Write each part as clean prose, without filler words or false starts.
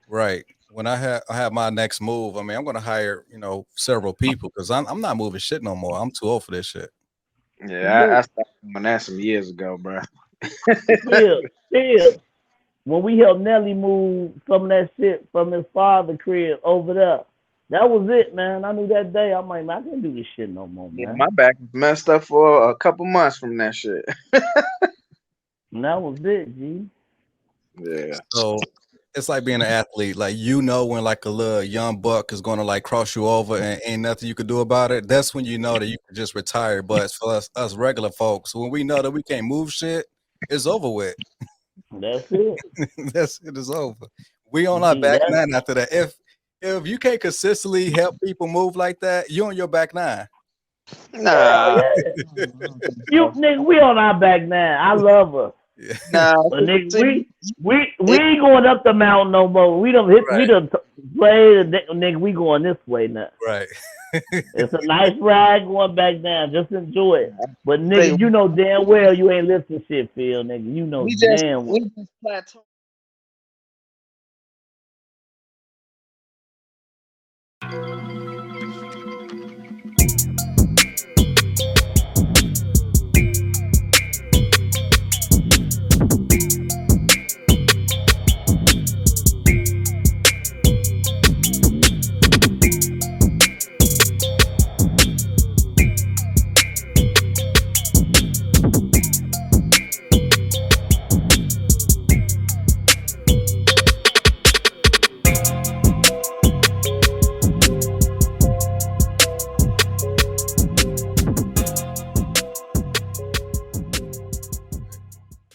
Right. When I have my next move, I mean, I'm gonna hire, several people because I'm not moving shit no more. I'm too old for this shit. Yeah, I Look, started doing that some years ago, bro. still, when we helped Nelly move some of that shit from his father crib over there, that was it, man. I knew that day. I'm like, man, I can't do this shit no more, Yeah, man. my back was messed up for a couple months from that shit. And that was it, G. Yeah. So it's like being an athlete. Like when like a little young buck is gonna like cross you over and ain't nothing you could do about it. That's when you know that you could just retire. But for us regular folks, when we know that we can't move shit, it's over with. That's it. That's it is over. We on our G, back that nine after that. If you can't consistently help people move like that, you on your back nine. hell Nah. yeah. I don't think You so. nigga, we on our back now. I love her. Yeah. Nah. But nigga, See, we it, ain't going up the mountain no more. We Right, done played nigga, we going this way now. right. It's a nice ride going back down. Just enjoy it. But say nigga, you know damn well you ain't listening to shit, Phil, nigga. You know we just damn we well. just plateaued.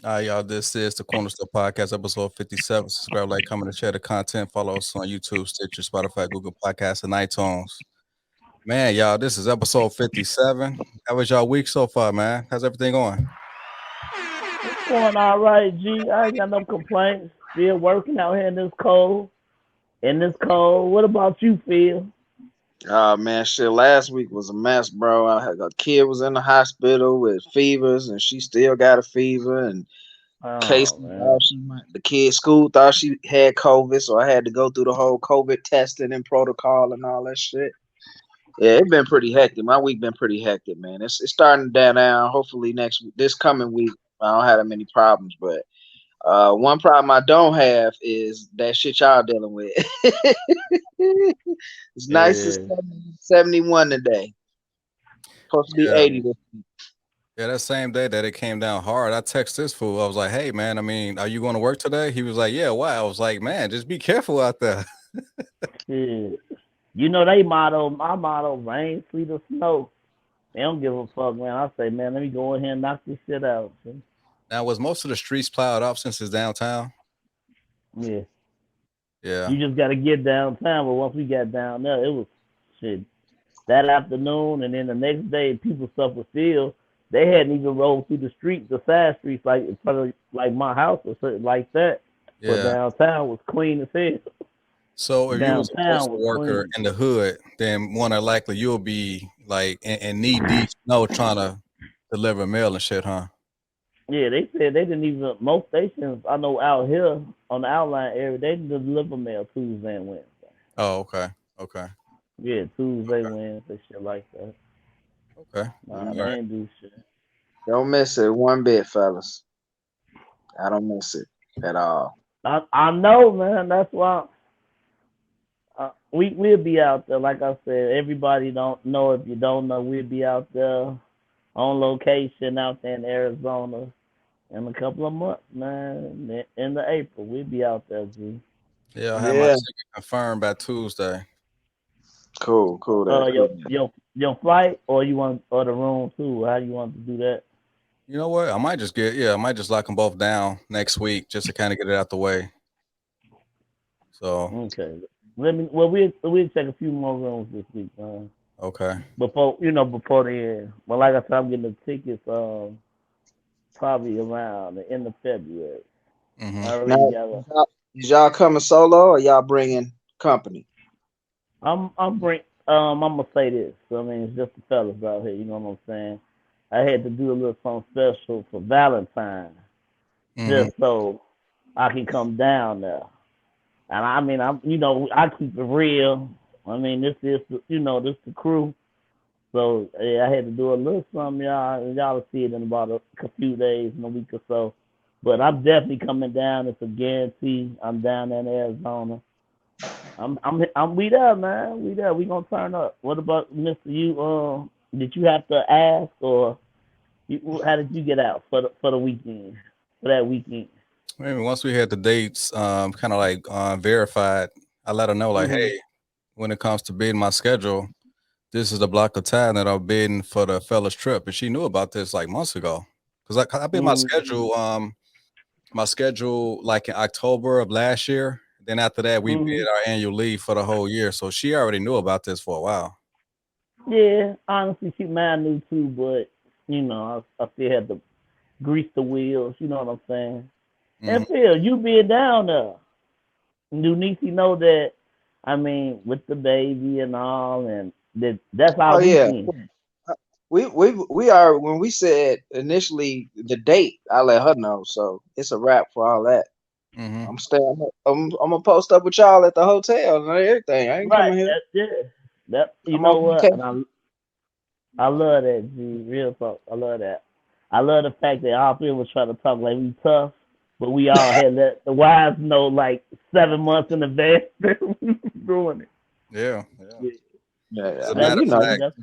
All right, y'all. This is the Cornerstone Podcast, episode 57. Subscribe, like, comment, and share the content. Follow us on YouTube, Stitcher, Spotify, Google Podcasts, and iTunes. Man, y'all, this is episode 57. How was y'all week so far, man? How's everything going? It's going all right, G. I ain't got no complaints. Still working out here in this cold. In this cold. What about you, Phil? Oh man, shit. Last week was a mess, bro. I had a kid was in the hospital with fevers, and she still got a fever. And Oh Casey man. thought the kid school thought she had COVID, so I had to go through the whole COVID testing and protocol and all that shit. Yeah, it's been pretty hectic. My week been pretty hectic, man. It's starting to die down. Hopefully this coming week I don't have that many problems, but one problem I don't have is that shit y'all dealing with. It's nice to Yeah. 71 today. Supposed to be Yeah. 80 this week. Yeah, that same day that it came down hard, I texted this fool. I was like, hey, man, I mean, are you going to work today? He was like, yeah, why? I was like, man, just be careful out there. Shit. You know they motto, my motto, rain, sleet, or snow. They don't give a fuck, man. I say, man, let me go in here and knock this shit out. See? Now, was most of the streets plowed up since it's downtown? Yeah. Yeah. You just gotta get downtown, but once we got down there, it was shit. That afternoon and then the next day people stuff was still they hadn't even rolled through the streets, the side streets like in front of like my house or something like that. But Yeah. downtown was clean as hell. So if you was a Downtown postal was worker clean. in the hood, then more than likely you'll be like in knee deep snow trying to deliver mail and shit, huh? Yeah, they said they didn't even most stations I know out here on the outline area, they didn't deliver mail Tuesday and Wednesday. Oh, okay. Okay. Yeah, Tuesday, Wednesday, shit like that. Okay. Nah, All they right. ain't do shit. Don't miss it one bit, fellas. I don't miss it at all. I know, man. That's why we'll be out there. Like I said, everybody don't know. If you don't know, we'll be out there on location out there in Arizona in a couple of months, man. In the April, we'll be out there, G. Yeah, I'll have my Yeah, ticket confirmed by Tuesday. cool, cool that, Your cool that. your flight, or you want or the room too? How you want to do that? You know what? I might just lock them both down next week just to kind of get it out the way. So, Okay. Let me. Well, we'll check a few more rooms this week, man. okay. Before the end. But like I said, I'm getting the tickets probably around the end of February. I Hmm. already Now, got a. is y'all coming solo or y'all bringing company? I'm bring. I'm gonna say this. I mean, it's just the fellas out here. You know what I'm saying? I had to do a little something special for Valentine's, Hmm. just so I can come down there. And I mean, I keep it real. I mean, this is, this the crew. So yeah, I had to do a little something, y'all. And y'all will see it in about a few days, in a week or so. But I'm definitely coming down. It's a guarantee. I'm down there in Arizona. We there, man. We there. We gonna turn up. What about Mr. You? Did you have to ask, or how did you get out for the weekend? For that weekend? Maybe once we had the dates, kind of like verified, I let her know like, Mm-hmm. hey, when it comes to bidding my schedule, this is the block of time that I'm bidding for the fellas trip, and she knew about this like months ago. Cause I bid Mm-hmm. my schedule like in October of last year. Then after that, we Mm-hmm. bid our annual leave for the whole year, so she already knew about this for a while. Yeah, honestly, she mad new too, but I still had to grease the wheels. You know what I'm saying? Hmm. And Phil, you being down there, do Niecy know that? I mean, with the baby and all, and that's our Oh yeah. weekend. We are when we said initially the date, I let her know. So it's a wrap for all that. Hmm. I'm staying. I'm gonna post up with y'all at the hotel and everything. I ain't Right. coming here. That's it. That you I'm know on what? And vacation. I love that, G. Real talk. I love that. I love the fact that all three of us try to talk like we tough, but we all had let the wives know like 7 months in advance that we was doing it. Yeah, yeah. Yeah. As Yeah, a I mean, That's matter you of know. good. fact,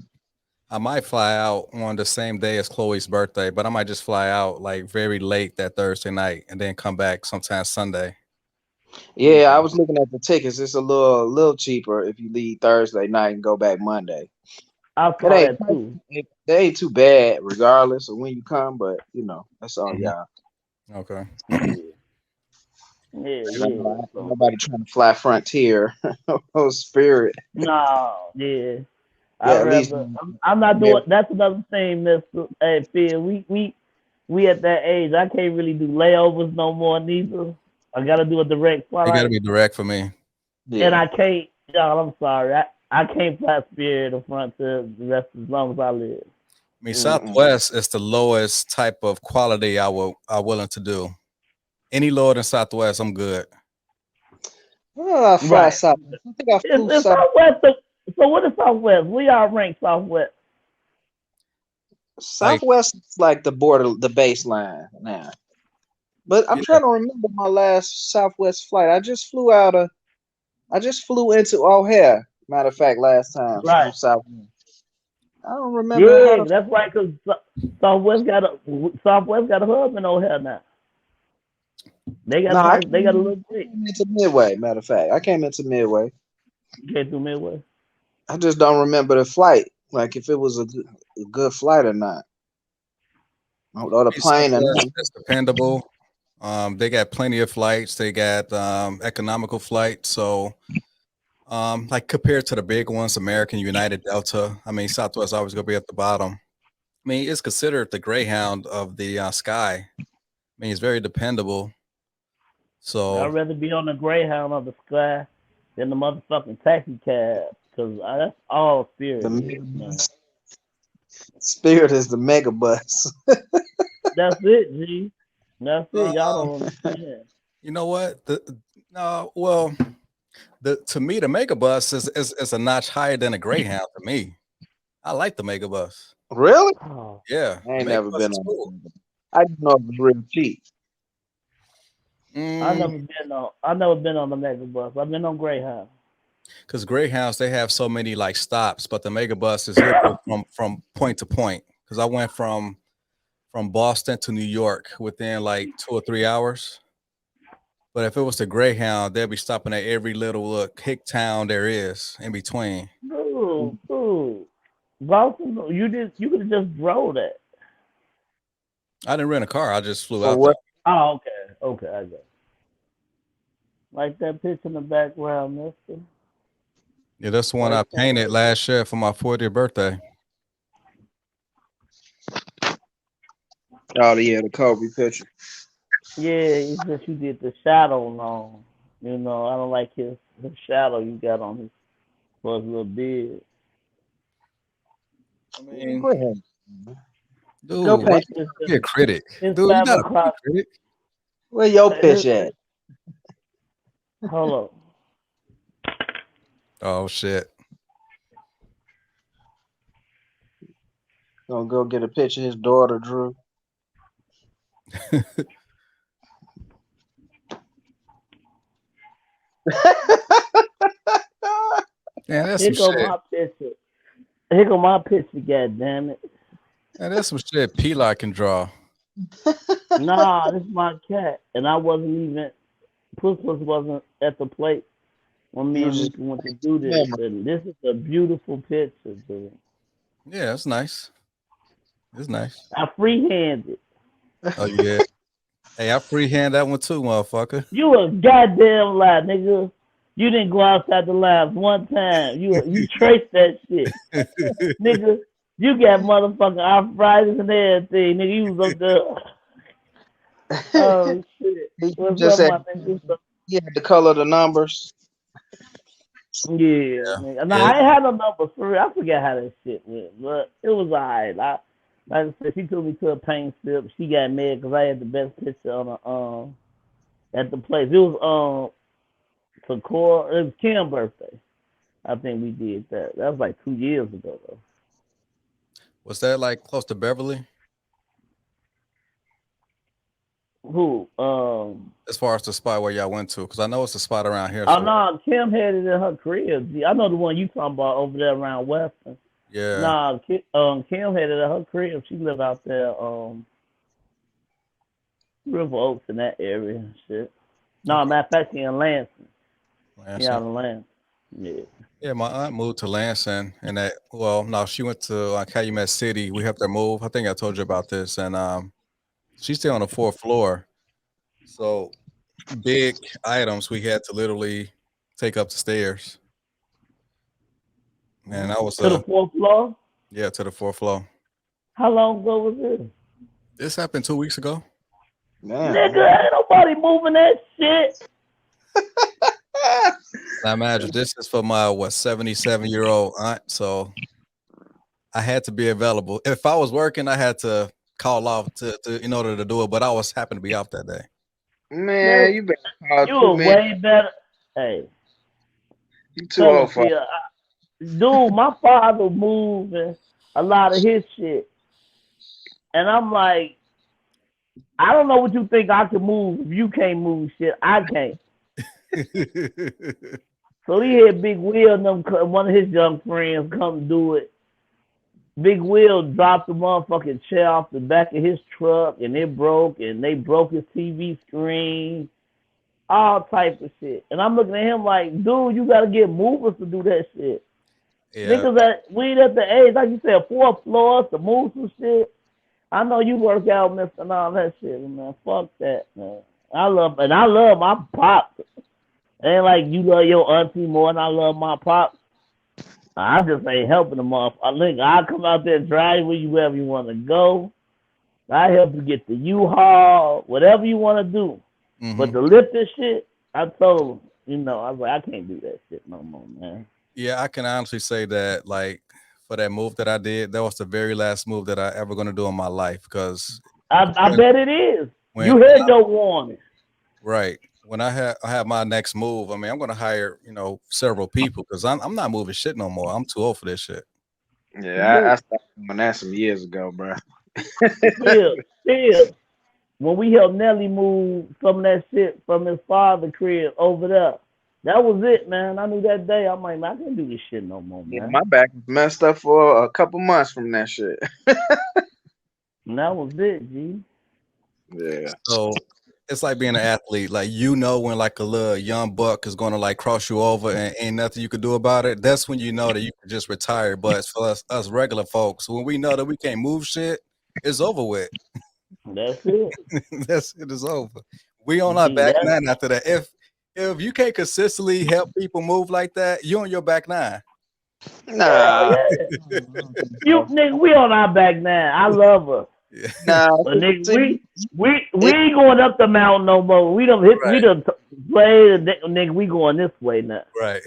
I might fly out on the same day as Chloe's birthday, but I might just fly out like very late that Thursday night and then come back sometime Sunday. Yeah, I was looking at the tickets. It's a little cheaper if you leave Thursday night and go back Monday. I It saw ain't that too. they ain't too bad regardless of when you come, but that's all Mhm. y'all. Okay. Yeah. Yeah, yeah. Ain't So nobody trying to fly Frontier or Spirit. no, yeah. I Yeah, at least rather. I'm not doing. That's another thing, Mister. Hey, Phil. We at that age. I can't really do layovers no more. Neither. I gotta do a direct It got to flight, be direct for me. and yeah. I can't. Y'all, I'm sorry. I can't fly Spirit or Frontier the rest as long as I live. I mean, Mm-mm. Southwest is the lowest type of quality I willing to do. Any lower than Southwest, I'm good. Oh, I fly Right. South. I think I flew It's South. Southwest. So what is Southwest? We all rank Southwest. Like, Southwest is like the border, the baseline now. But I'm yeah, trying to remember my last Southwest flight. I just flew into O'Hare. Matter of fact, last time Right. on Southwest. I don't remember how Yeah, to. that's right. Cause Southwest got a hub in O'Hare now. They got No, a nice. They got a little I bit. came into Midway. Matter of fact, I came into Midway. You came through Midwest. I just don't remember the flight, like if it was a good flight or not, or the plane or Southwest not. is dependable. They got plenty of flights. They got economical flights. So, like compared to the big ones, American, United, Delta. I mean, Southwest always gonna be at the bottom. I mean, it's considered the Greyhound of the sky. I mean, it's very dependable. I'd So, rather be on the Greyhound of the sky than the motherfucking taxi cab. Cause that's all The Spirit mega is, man. bus. Spirit is the mega bus. That's it, G. That's it. Y'all uh, don't understand. you know what? No, well, the to me, the Megabus is a notch higher than a Greyhound. To me, I like the Megabus. Really? Oh, Yeah, I the ain't never Megabus been is on cool. it. I just know it was real cheap. Mm, I never been on the Megabus. I've been on Greyhound. because Greyhounds they have so many like stops, but the Megabus is literally from point to point. Because I went from Boston to New York within like 2 or 3 hours. But if it was the Greyhound, they'll be stopping at every little hick town there is in between. Dude. Boston, you could have just drove that. I didn't rent a car. I just flew For out there. what? Oh, okay. Okay, I got it. Like that picture in the background, mister. Yeah, that's the one I Like that. painted last year for my 40th birthday. Oh yeah, the Kobe picture. Yeah, it's just you did the shadow long. I don't like his shadow you got on his for his little beard. I Yeah, mean, go ahead. Go dude, why paint. you It's gotta just be a critic? it's Dude, you 7 gotta be a o'clock. critic. Where your pitch It's, at? it's, hold up. Oh shit. Gonna go get a picture of his daughter, Drew. Man, that's Here some go shit. my picture. Here go my picture, goddamn it. Man, that's some shit P-Lock can draw. Nah, this is my cat. And I wasn't even Puss wasn't at the plate when me You and just Mika went to do this. And this is a beautiful picture, dude. Yeah, it's nice. It's nice. I freehanded. Oh, you did? Hey, I freehand that one too, motherfucker. You a goddamn lie, nigga. You didn't go outside the labs one time. You traced that shit. Nigga, you got motherfucking arthritis and everything. Nigga, you was up there. Oh, shit. he What's just up, said my nigga? he had the color of the numbers. Yeah, Yeah. nigga. Nah, Yeah. I ain't had no numbers for real. I forgot how that shit went, but it was alright. Like I said, she took me to a paint strip. She got mad because I had the best picture on the at the place. It was Sakura. It was Kim's birthday. I think we did that. That was like 2 years ago though. Was that like close to Beverly? Who? As far as the spot where y'all went to? Because I know it's a spot around here. Oh So no, Kim had it in her crib. I know the one you talking about over there around Western. yeah. Nah, Kim had it at her crib. She lived out there, River Oaks in that area and shit. No, Okay. matter of fact, she in Lansing. She Lansing. out in Lansing. Yeah. Yeah, my aunt moved to Lansing, and that well, no, she went to Calumet City. We helped her move. I think I told you about this, and she's still on the fourth floor. So big items we had to literally take up the stairs, and that was To the fourth floor? yeah, to the fourth floor. How long ago was this? This happened 2 weeks ago. Man. Nigga, ain't nobody moving that shit. Now imagine this is for my 77-year-old aunt, so I had to be available. If I was working, I had to call off to in order to do it, but I was happened to be off that day. Man, you better call You too, are man. way better. Hey, You too old for it. dude, my father moving a lot of his shit. And I'm like, I don't know what you think I can move if you can't move shit. I can't. So he had Big Will and them, one of his young friends come do it. Big Will dropped the motherfucking chair off the back of his truck and it broke and they broke his TV screen, all type of shit. And I'm looking at him like, dude, you gotta get movers to do that shit. Yeah, Niggas we at the age, like you said, 4 floors to move some shit. I know you work out, Mister, and all that shit, man. Fuck that, man. I love my pops. Ain't like you love your auntie more than I love my pops. I just ain't helping them off. I'll come out there and drive you wherever you want to go. I help you get the U-Haul, whatever you want to do. But the lift this shit, I told him, I was like, I can't do that shit no more, man. yeah, I can honestly say that, like, for that move that I did, that was the very last move that I ever going to do in my life. Because I bet it is. when You had your warning. right when I have my next move, I mean, I'm going to hire several people because I'm not moving shit no more. I'm too old for this shit. Yeah, I started doing that some years ago, bro. Still, when we helped Nelly move some of that shit from his father's crib over there, that was it, man. I knew that day. I'm like, man, I can't do this shit no more, man. Yeah, my back was messed up for a couple months from that shit. And that was it, G. Yeah. So it's like being an athlete. Like, when like a little young buck is going to like cross you over and ain't nothing you could do about it. That's when you know that you can just retire. But for us regular folks, when we know that we can't move shit, it's over with. That's it. It is over. We on our back nine after that. If you can't consistently help people move like that, you on your back nine. Nah. Nigga, we on our back now. I love her. Yeah. Nah. But nigga, we ain't going up the mountain no more. We done Right. we done played, nigga. We going this way now. Right.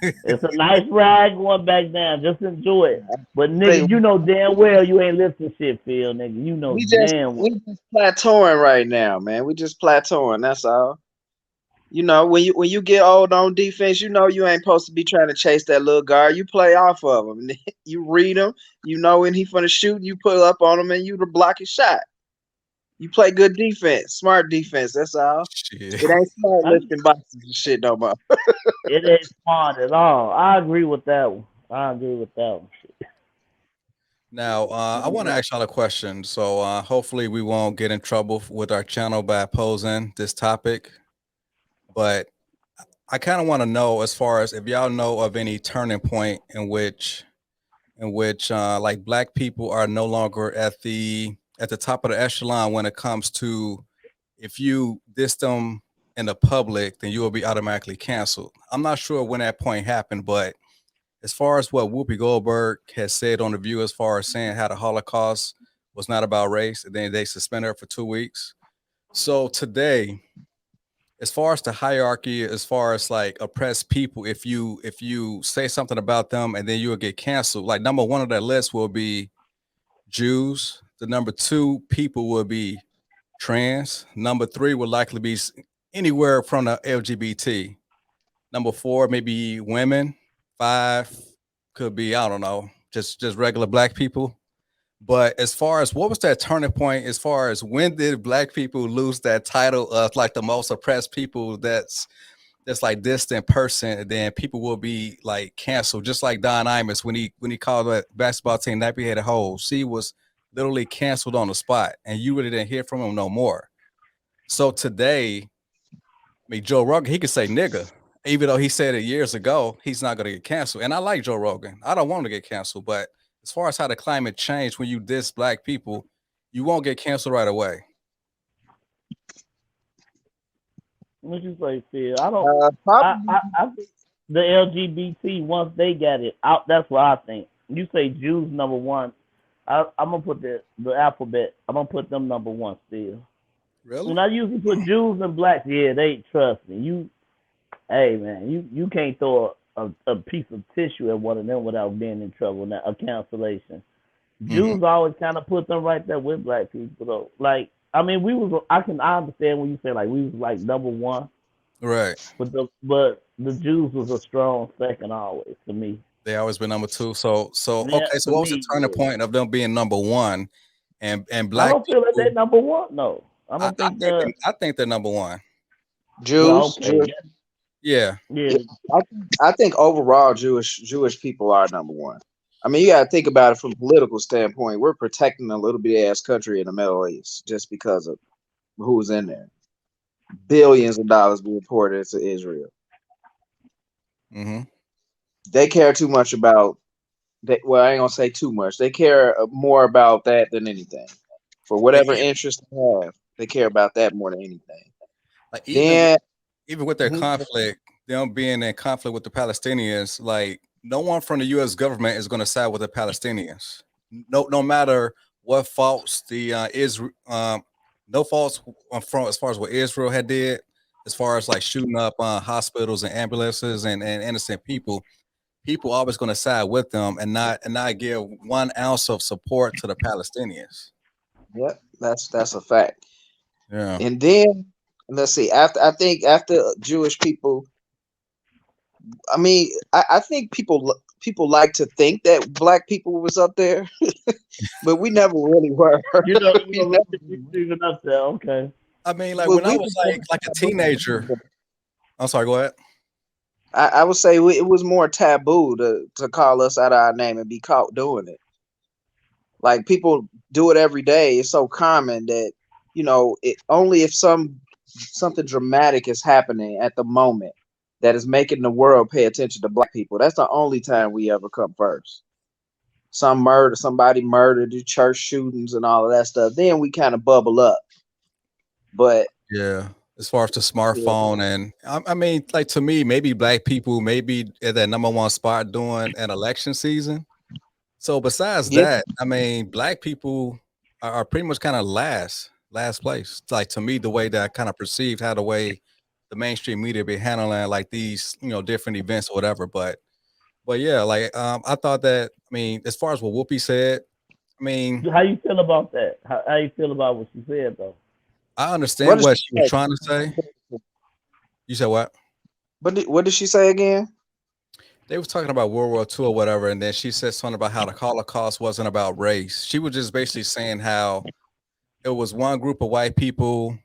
It's a nice ride going back down. Just enjoy it. But nigga, you know damn well you ain't listening shit, Phil. Nigga, you know damn well. We just plateauing right now, man. We just plateauing. That's all. when you get old on defense, you ain't supposed to be trying to chase that little guard. You play off of him. You read him. When he finna shoot, you pull up on him and you to block his shot. You play good defense, smart defense. That's all. Shit. It ain't smart lifting boxes and shit no more. It ain't smart at all. I agree with that one. I agree with that one. Now, I want to ask y'all a question. So hopefully we won't get in trouble with our channel by posing this topic. But I kind of want to know, as far as if y'all know of any turning point in which like black people are no longer at the top of the echelon when it comes to, if you diss them in the public, then you will be automatically canceled. I'm not sure when that point happened, but as far as what Whoopi Goldberg has said on The View, as far as saying how the Holocaust was not about race, and then they suspended her for 2 weeks. So today, as far as the hierarchy, as far as like oppressed people, if you say something about them and then you'll get canceled, like number one on that list will be Jews. The number two people will be trans. Number three would likely be anywhere from the LGBT. Number four, maybe women. Five could be, I don't know, just regular black people. But as far as what was that turning point, as far as when did black people lose that title of like the most oppressed people, that's like distant person, and then people will be like canceled, just like Don Imus when he called that basketball team nappy-headed hoes. He was literally canceled on the spot, and you really didn't hear from him no more. So today, I mean, Joe Rogan, he could say nigga, even though he said it years ago, he's not going to get canceled. And I like Joe Rogan. I don't want him to get canceled, but as far as how the climate changed, when you diss black people, you won't get canceled right away. What you say, Phil? I don't. I think the LGBT, once they got it out, that's what I think. You say Jews number one. I'm gonna put the alphabet. I'm gonna put them number one still. Really? When I usually put Jews and blacks, yeah, they trust me. Hey man, you can't throw a piece of tissue at one of them without being in trouble. Now, a cancellation. Jews always kind of put them right there with black people though. Like, I mean, I understand when you say like we was like number one, right? But the Jews was a strong second always to me. They always been number two. So Yeah, okay. So what was the turning point of them being number one, and black? I don't feel like they're number one. No, I don't think I think they're number one. Jews. Well, okay. Jewish. Yeah. I think overall Jewish people are number one. I mean, you got to think about it from a political standpoint. We're protecting a little bit ass country in the Middle East just because of who's in there. Billions of dollars being poured into Israel. They care too much about that. Well, I ain't gonna say too much. They care more about that than anything. For whatever interest they have, they care about that more than anything. Like even with their conflict, them being in conflict with the Palestinians, like no one from the U.S. government is going to side with the Palestinians. No matter what faults the Israel, no faults from as far as what Israel had did, as far as like shooting up hospitals and ambulances and innocent people. People always going to side with them and not give 1 ounce of support to the Palestinians. Yep, that's a fact. Yeah. And then let's see. After Jewish people, I mean, I think people like to think that black people was up there, but we never really were. You know, even up there. Okay. I mean, like when I was like a teenager. I'm sorry. Go ahead. I would say it was more taboo to call us out of our name and be caught doing it. Like people do it every day. It's so common that it only if something dramatic is happening at the moment that is making the world pay attention to black people. That's the only time we ever come first. Somebody murdered, do church shootings and all of that stuff. Then we kind of bubble up. But yeah. As far as the smartphone, and I mean, like to me, maybe black people maybe at that number one spot during an election season. So besides that, I mean, black people are pretty much kind of last place. Like to me, the way that I kind of perceived how the way the mainstream media be handling like these, different events or whatever. But yeah, like I thought that. I mean, as far as what Whoopi said, I mean, how you feel about that? How you feel about what she said though? I understand what she was trying to say. You said what? What did she say again? They was talking about World War II or whatever, and then she said something about how the Holocaust wasn't about race. She was just basically saying how it was one group of white people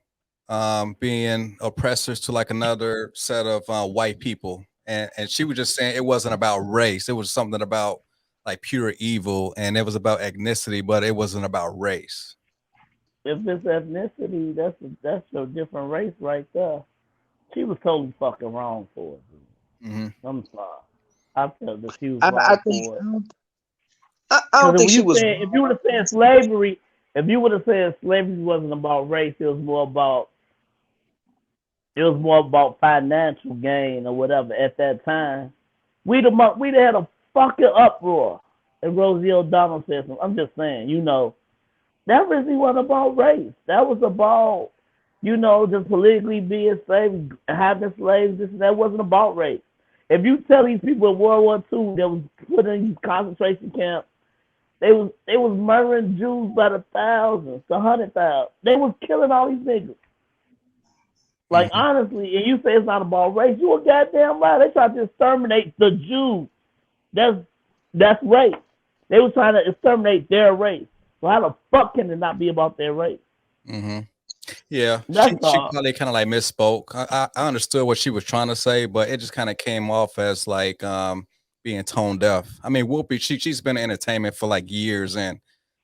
being oppressors to like another set of white people, and she was just saying it wasn't about race. It was something about like pure evil, and it was about ethnicity, but it wasn't about race. If it's ethnicity, that's a different race right there. She was totally fucking wrong for it. Mm-hmm. I'm sorry. I felt that she was I wrong think for it. I don't Because think if she you was. said if you would have said slavery, if you would have said slavery wasn't about race, it was more about financial gain or whatever at that time. We'd had a fucking uproar. And Rosie O'Donnell said something. I'm just saying, that really wasn't about race. That was about, just politically being slaves, having slaves. That wasn't about race. If you tell these people in World War II that was put in these concentration camps, they was murdering Jews by the thousands, the 100,000. They was killing all these niggas. Like Mm-hmm. honestly, and you say it's not about race, you a goddamn lie. They tried to exterminate the Jews. That's race. They were trying to exterminate their race. So how the fuck can it not be about their race? Mm-hmm. Yeah, she That's she all. probably kind of like misspoke. I understood what she was trying to say, but it just kind of came off as like being tone deaf. I mean, Whoopi, she's been in entertainment for like years, and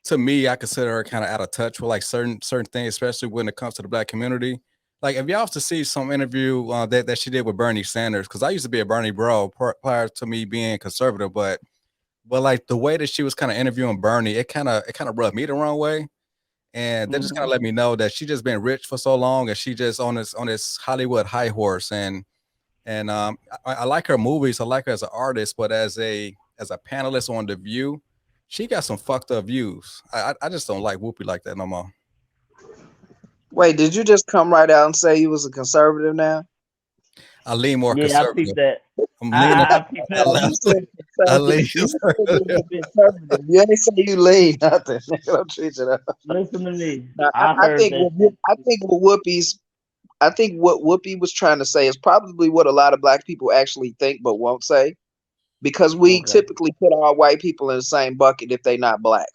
to me, I consider her kind of out of touch with like certain things, especially when it comes to the black community. Like, if y'all have to see some interview that she did with Bernie Sanders, because I used to be a Bernie bro prior to me being conservative, but like the way that she was kind of interviewing Bernie, it kind of rubbed me the wrong way, and that just kind Mm-hmm. of let me know that she just been rich for so long, and she just on this Hollywood high horse. And I like her movies, I like her as an artist, but as a panelist on The View, she got some fucked up views. I just don't like Whoopi like that no more. Wait, did you just come right out and say you was a conservative now? I lean more Yeah, I peeped conservative. that. I'm leaning. I peeped I, that No, too. you I, said I conservative. lean You said you conservative. was conservative. You ain't say you lean nothing. Don't treat it up. Listen to me. Now, I I heard think that shit. I think what Whoopi was trying to say is probably what a lot of black people actually think but won't say, because we Okay. typically put all white people in the same bucket if they not black,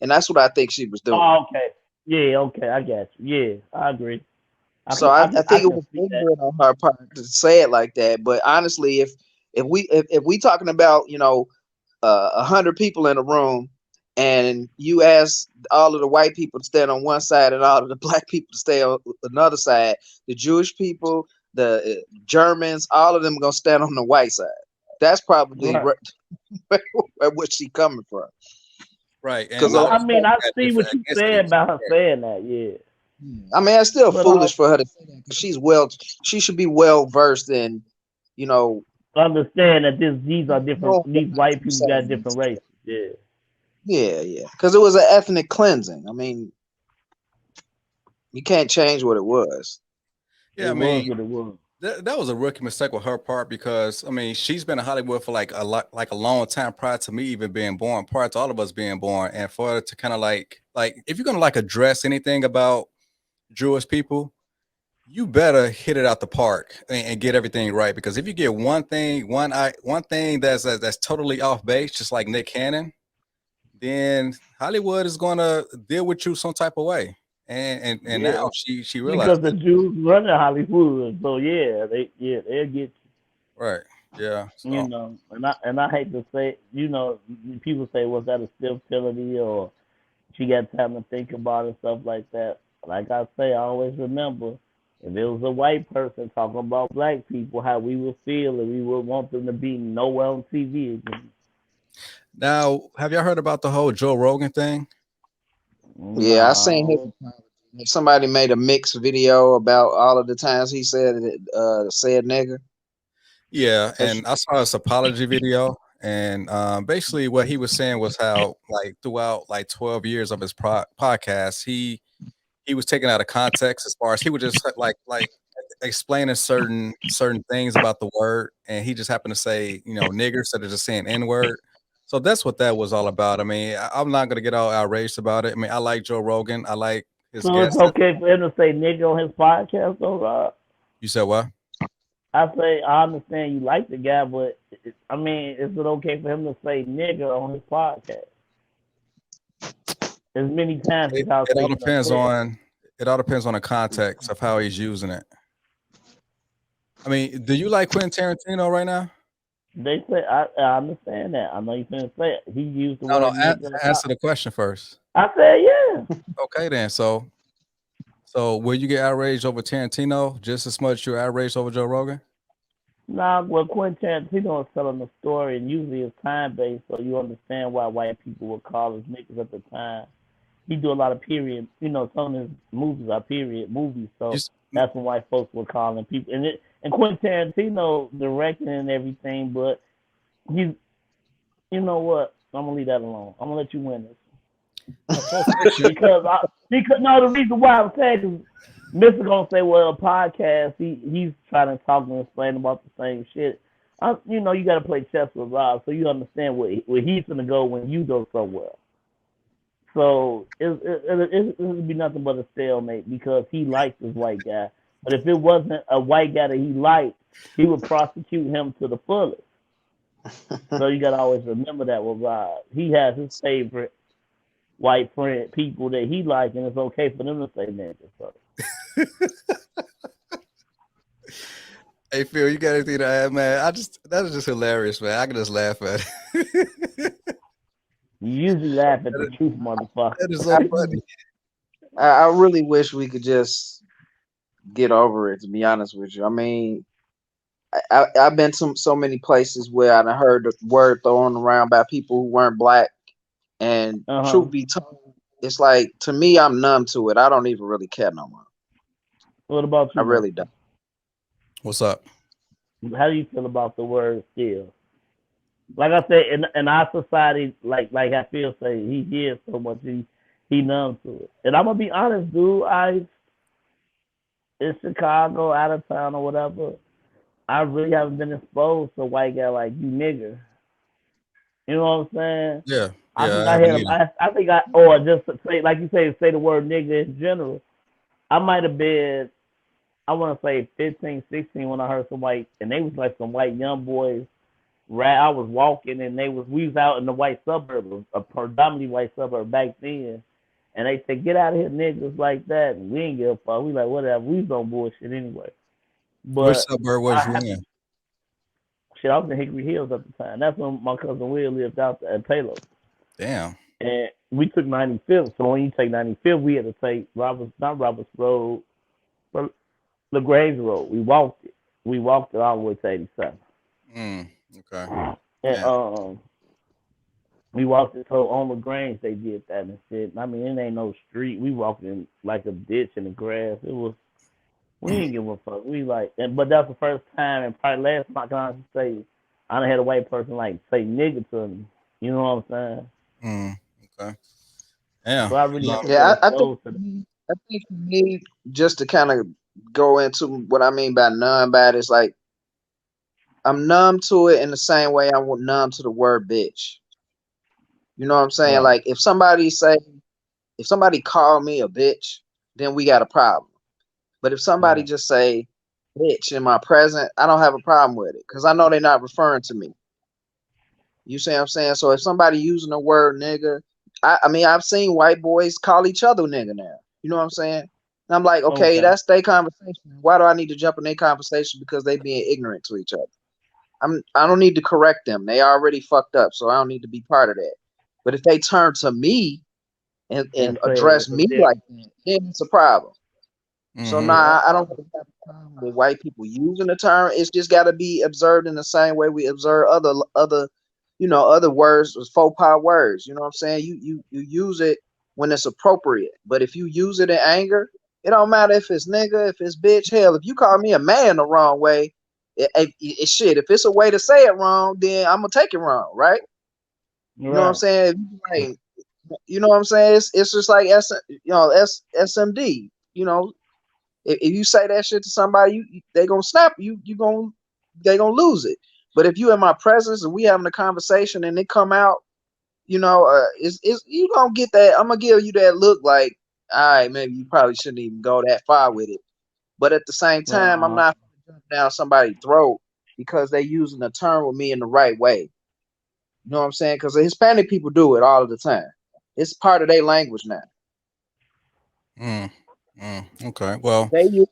and that's what I think she was doing. Oh, okay. Yeah, okay, I got you. Yeah, I agree. I So can I, I I can I think it can was see that. ignorant on her part to say it like that. But honestly, if we talking about 100 people in a room, and you ask all of the white people to stand on one side and all of the black people to stay on another side, the Jewish people, the Germans, all of them gonna stand on the white side. That's probably Right. where she coming from. Right, and Because a Well, lot I of mean, folks I got see different what you said ethnicities. about her saying that. Yeah, I mean, it's still but foolish for her to say that, because she should be well versed in, you know, understand that these are different. know what These white you're people got saying. different races. Yeah, Yeah, yeah. Because it was an ethnic cleansing. I mean, you can't change what it was. Yeah, it I was mean, what it was. that was a rookie mistake with her part, because I mean she's been in Hollywood for like a long time prior to me even being born, prior to all of us being born, and for her to kind of like if you're gonna like address anything about Jewish people, you better hit it out the park and get everything right, because if you get one thing that's totally off base, just like Nick Cannon, then Hollywood is gonna deal with you some type of way, and now Yeah, she because realized the that. Jews run in Hollywood, so they'll get Right, yeah, you. so. And I hate to say, people say, was that a stiff penalty or she got time to think about it and stuff like that. Like I say, I always remember if it was a white person talking about black people, how we would feel and we would want them to be nowhere on TV again. Now, have y'all heard about the whole Joe Rogan thing? Yeah, I seen his No. apology. Somebody made a mixed video about all of the times he said nigger. Yeah, That's and I saw his apology video, and basically what he was saying was how, like, throughout like 12 years of his podcast, he was taken out of context, as far as he would just like explaining certain things about the word, and he just happened to say, nigger instead of just saying N word. So that's what that was all about. I mean, I'm not gonna get all outraged about it. I mean, I like Joe Rogan. I like his So it's guests. okay for him to say nigga on his podcast, though, Rob? You said what? I say I understand you like the guy, but I mean, is it okay for him to say nigga on his podcast? As many times as It, how it say all you done depends said. on it all depends on the context of how he's using it. I mean, do you like Quentin Tarantino right now? They say I understand that. I know you finna say it. He used the No, word nigga a lot. answer the question first. I said yeah. Okay, then. So will you get outraged over Tarantino just as much you're outraged over Joe Rogan? Nah, well, Quentin Tarantino is telling a story, and usually it's time based, so you understand why white people would call us niggas at the time. He do a lot of period, some of his movies are period movies, You, so s- that's when white folks were calling people. And Quentin Tarantino directing and everything, but he's, you know what? I'm gonna leave that alone. I'm gonna let you win this Pulp Fiction. because no, the reason why I'm saying is Mister gonna say, well, a podcast, he's trying to talk and explain about the same shit. You got to play chess with Rob, so you understand where he's gonna go when you go somewhere. So it'll be nothing but a stalemate because he likes this white guy. But if it wasn't a white guy that he liked, he would prosecute him to the fullest. So you got to always remember that with Rob. He has his favorite white friend people that he likes, and it's okay for them to say nigga. So. Hey Phil, you got anything to add, man? That is just hilarious, man. I can just laugh at it. You usually laugh at the truth, motherfucker. That is so funny. I really wish we could just get over it. To be honest with you, I mean, I've been to so many places where I done heard the word thrown around by people who weren't black, and truth be told, it's like to me, I'm numb to it. I don't even really care no more. What about you, I really man? don't. What's up? How do you feel about the word still? Like I said, in our society, like I feel say, he hears so much, he numb to it. And I'm gonna be honest, dude. In Chicago, out of town or whatever, I really haven't been exposed to a white guy like you, nigger. You know what I'm saying? Yeah, I yeah, think I I haven't had him. either. Or just say, like you say the word nigga in general. I might have been, I want to say 15, 16 when I heard some white, and they was like some white young boys. I was walking, and we was out in the white suburb, a predominantly white suburb back then. And they said, "Get out of here, niggas like that." And we ain't give a fuck. We like whatever. We was on bullshit anyway. Which But suburb was you in? I was in Hickory Hills at the time. That's when my cousin Will lived out there at Palos. Damn. And we took 95th. So when you take 95th, we had to take not Roberts Road, but LaGrange Road. We walked it. We walked it all the way to 87. Okay. And Yeah. we walked it so on LaGrange they did that and shit. I mean, it ain't no street. We walked in like a ditch in the grass. We didn't give a fuck. But that's the first time and probably last time I can honestly say I done had a white person like say nigga to me. You know what I'm saying? Okay. Yeah. So I really haven't been Yeah, exposed to that. I think for me, just to kind of go into what I mean by numb bad is like I'm numb to it in the same way I'm numb to the word bitch. You know what I'm saying? Right. Like if somebody call me a bitch, then we got a problem. But if somebody Right. just say bitch in my present, I don't have a problem with it because I know they're not referring to me. You see what I'm saying? So if somebody using the word nigga, I mean I've seen white boys call each other nigga now. You know what I'm saying? And I'm like, okay, Okay. that's their conversation. Why do I need to jump in their conversation because they being ignorant to each other? I don't need to correct them. They already fucked up, so I don't need to be part of that. But if they turn to me And and say it, address it's a me like difference. that, then it's a problem. So Mm-hmm. Yeah. now I don't really have a problem with white people using the term. It's just got to be observed in the same way we observe other words, faux pas words. You know what I'm saying? You use it when it's appropriate. But if you use it in anger, it don't matter if it's nigga, if it's bitch. Hell, if you call me a man the wrong way, shit. If it's a way to say it wrong, then I'm gonna take it wrong, right? You know what I'm Right. saying? Like, you know what I'm saying? It's just like SMD. You know, if you say that shit to somebody, they gonna snap you. They gonna lose it. But if you in my presence and we having a conversation and it come out, it's you gonna get that. I'm gonna give you that look like, all right, maybe you probably shouldn't even go that far with it. But at the same time, I'm Uh-huh. not down somebody's throat because they using the term with me in the right way. You know what I'm saying? Because the Hispanic people do it all of the time. It's part of their language now. Okay. Well, They use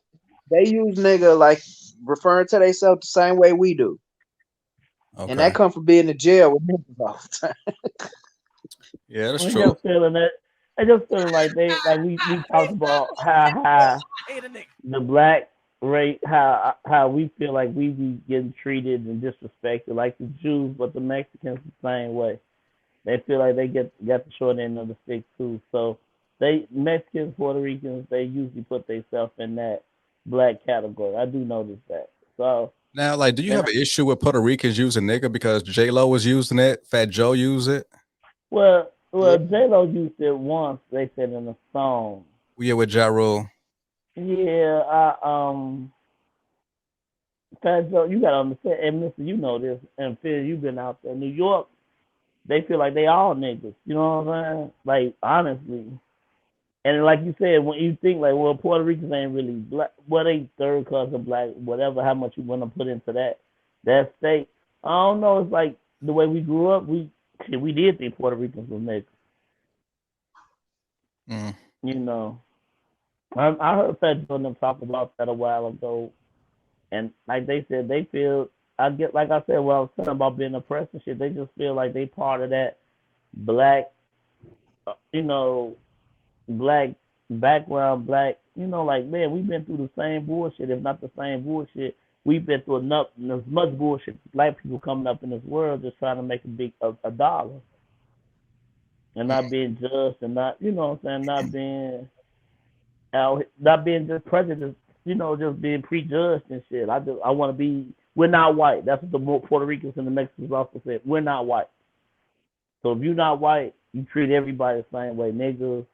nigga like referring to themselves the same way we do. okay. And that come from being in jail with niggas all the time. Yeah, that's I'm true. just feeling that. I just feeling like we talked about how the black race, how we feel like we be getting treated and disrespected like the Jews, but the Mexicans the same way. They feel like they got the short end of the stick too. So Mexicans, Puerto Ricans, they usually put themselves in that black category. I do notice that. So Now, like, do you have an issue with Puerto Ricans using nigga because J-Lo was using it, Fat Joe used it? well, Yeah. J-Lo used it once. They said in a song. Yeah, with Ja Rule. Yeah, Fat Joe, you gotta understand, and Mister, you know this, and Phil, you've been out there. New York, they feel like they all niggas. You know what I'm saying? Like honestly, and like you said, when you think like, well, Puerto Ricans ain't really black, well, they third cousin black, whatever. How much you want to put into that state? I don't know. It's like the way we grew up. We did think Puerto Ricans were niggas. You know, I heard Fat Joe and them talk about that a while ago. And like they said, they feel I get like I said, well, I was talking about being oppressed and shit. They just feel like they part of that black, black background, black. Like man, we've been through the same bullshit, if not the same bullshit. We've been through enough, as much bullshit. Black people coming up in this world just trying to make a dollar, and not being judged, and not what I'm saying, not being just prejudiced, just being prejudged and shit. I want to be. We're not white. That's what the Puerto Ricans and the Mexicans also said. We're not white. So if you're not white, you treat everybody the same way. Niggas,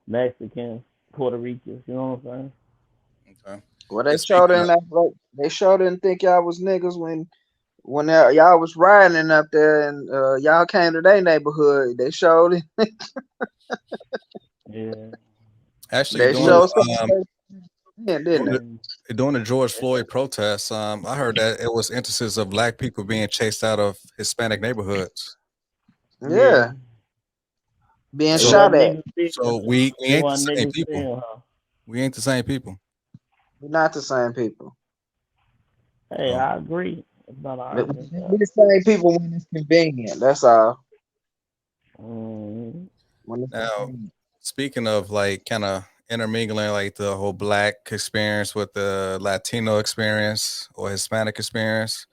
Mexicans, Puerto Ricans. You know what I'm saying? Okay. Well, they sure didn't think y'all was niggas when y'all was riding up there and y'all came to their neighborhood. They showed it. Yeah. Actually, They during showed didn't the George Floyd protests, I heard that it was instances of black people being chased out of Hispanic neighborhoods. they? Yeah. Being They shot wasn't at. niggas big. So we They ain't the wasn't same niggas people. still, huh? We ain't the same people. We're not the same people. Hey, Oh. I agree. It's not We're argument. the same people when it's convenient. That's all. Mm-hmm. When it's Now, convenient. speaking of like kind of intermingling like the whole black experience with the Latino experience or Hispanic experience,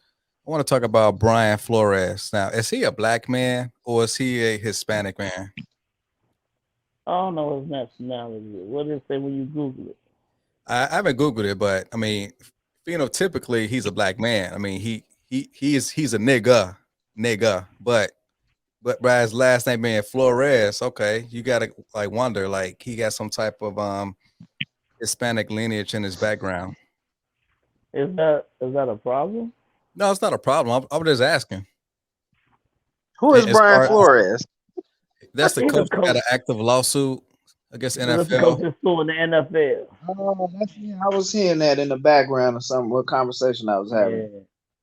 I want to talk about Brian Flores. Now, is he a black man or is he a Hispanic man? I don't know his nationality. What does it say when you Google it? I haven't Googled it, but I mean, phenotypically, he's a black man. I mean, he's a nigga, but by his last name being Flores, okay, you gotta like wonder like he got some type of Hispanic lineage in his background. Is that a problem? No, it's not a problem. I'm just asking. Who is As Brian far as Flores? that's the He's a coach that got coach. an active lawsuit against He's a NFL. coach that's still in the NFL. Oh, I was hearing that in the background of some what conversation I was having.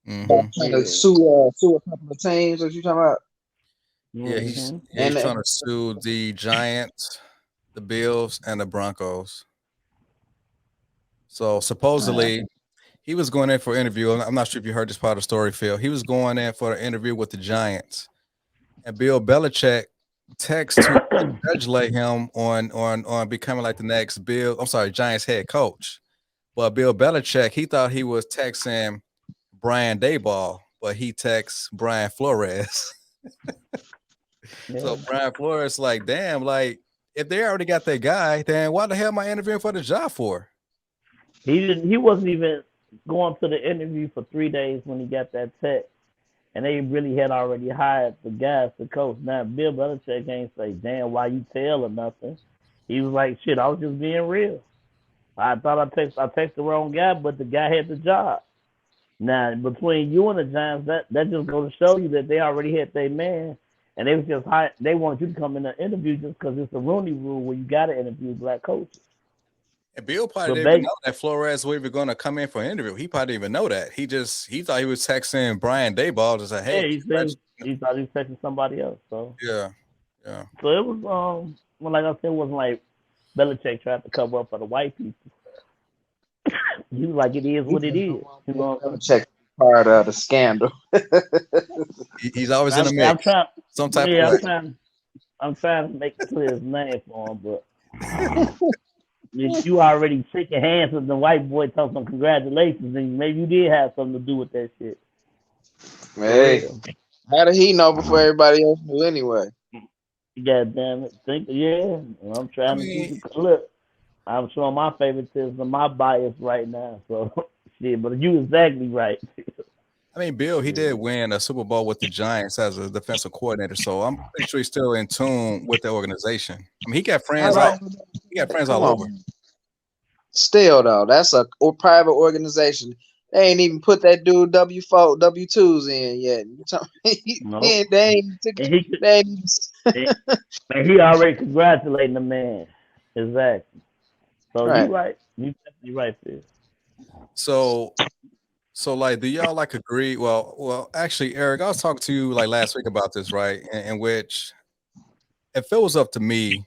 Yeah. Trying to sue a couple of teams. What you talking about? Yeah, Mm-hmm. he's trying to sue the Giants, the Bills, and the Broncos. So supposedly he was going in for an interview. I'm not sure if you heard this part of the story, Phil. He was going in for an interview with the Giants, and Bill Belichick text to congratulate him on becoming like the next Giants head coach. But Bill Belichick, he thought he was texting Brian Dayball, but he texts Brian Flores. Yeah. So Brian Flores, like, damn, like if they already got that guy, then why the hell am I interviewing for the job for? He wasn't even going to the interview for 3 days when he got that text. And they really had already hired the guys to coach. Now Bill Belichick ain't say, damn, why you tell or nothing. He was like, shit, I was just being real. I thought I texted the wrong guy, but the guy had the job. Now between you and the Giants, that just goes to show you that they already had their man, and they was just hired. They wanted you to come in the interview just because it's a Rooney Rule where you got to interview black coaches. And Bill probably But didn't even know that Flores was even going to come in for an interview. He probably didn't even know that. He thought he was texting Brian Dayball to say, "Hey, he said he thought he was texting somebody else." So yeah. So it was well, like I said, it wasn't like Belichick tried to cover up for the white people. He was like, "It is what it is." You know. Check part of the scandal. He's always in a mix. I'm trying. Some type of way. I'm trying to make clear his name for him, but if you already shaking hands with the white boy talking some congratulations, then maybe you did have something to do with that shit. Hey, how did he know before everybody else knew anyway? God damn it. I'm trying to keep it look. I'm showing my favoritism, my bias right now. So shit, but you exactly right. I mean, Bill, he did win a Super Bowl with the Giants as a defensive coordinator, so I'm pretty sure he's still in tune with the organization. I mean, he got friends all over. Still though, that's a private organization. They ain't even put that dude W2s in yet. And he already congratulating the man. Exactly. So right. You right. You definitely right there. So like, do y'all like agree? Well, actually, Eric, I was talking to you like last week about this, right? In which, if it was up to me,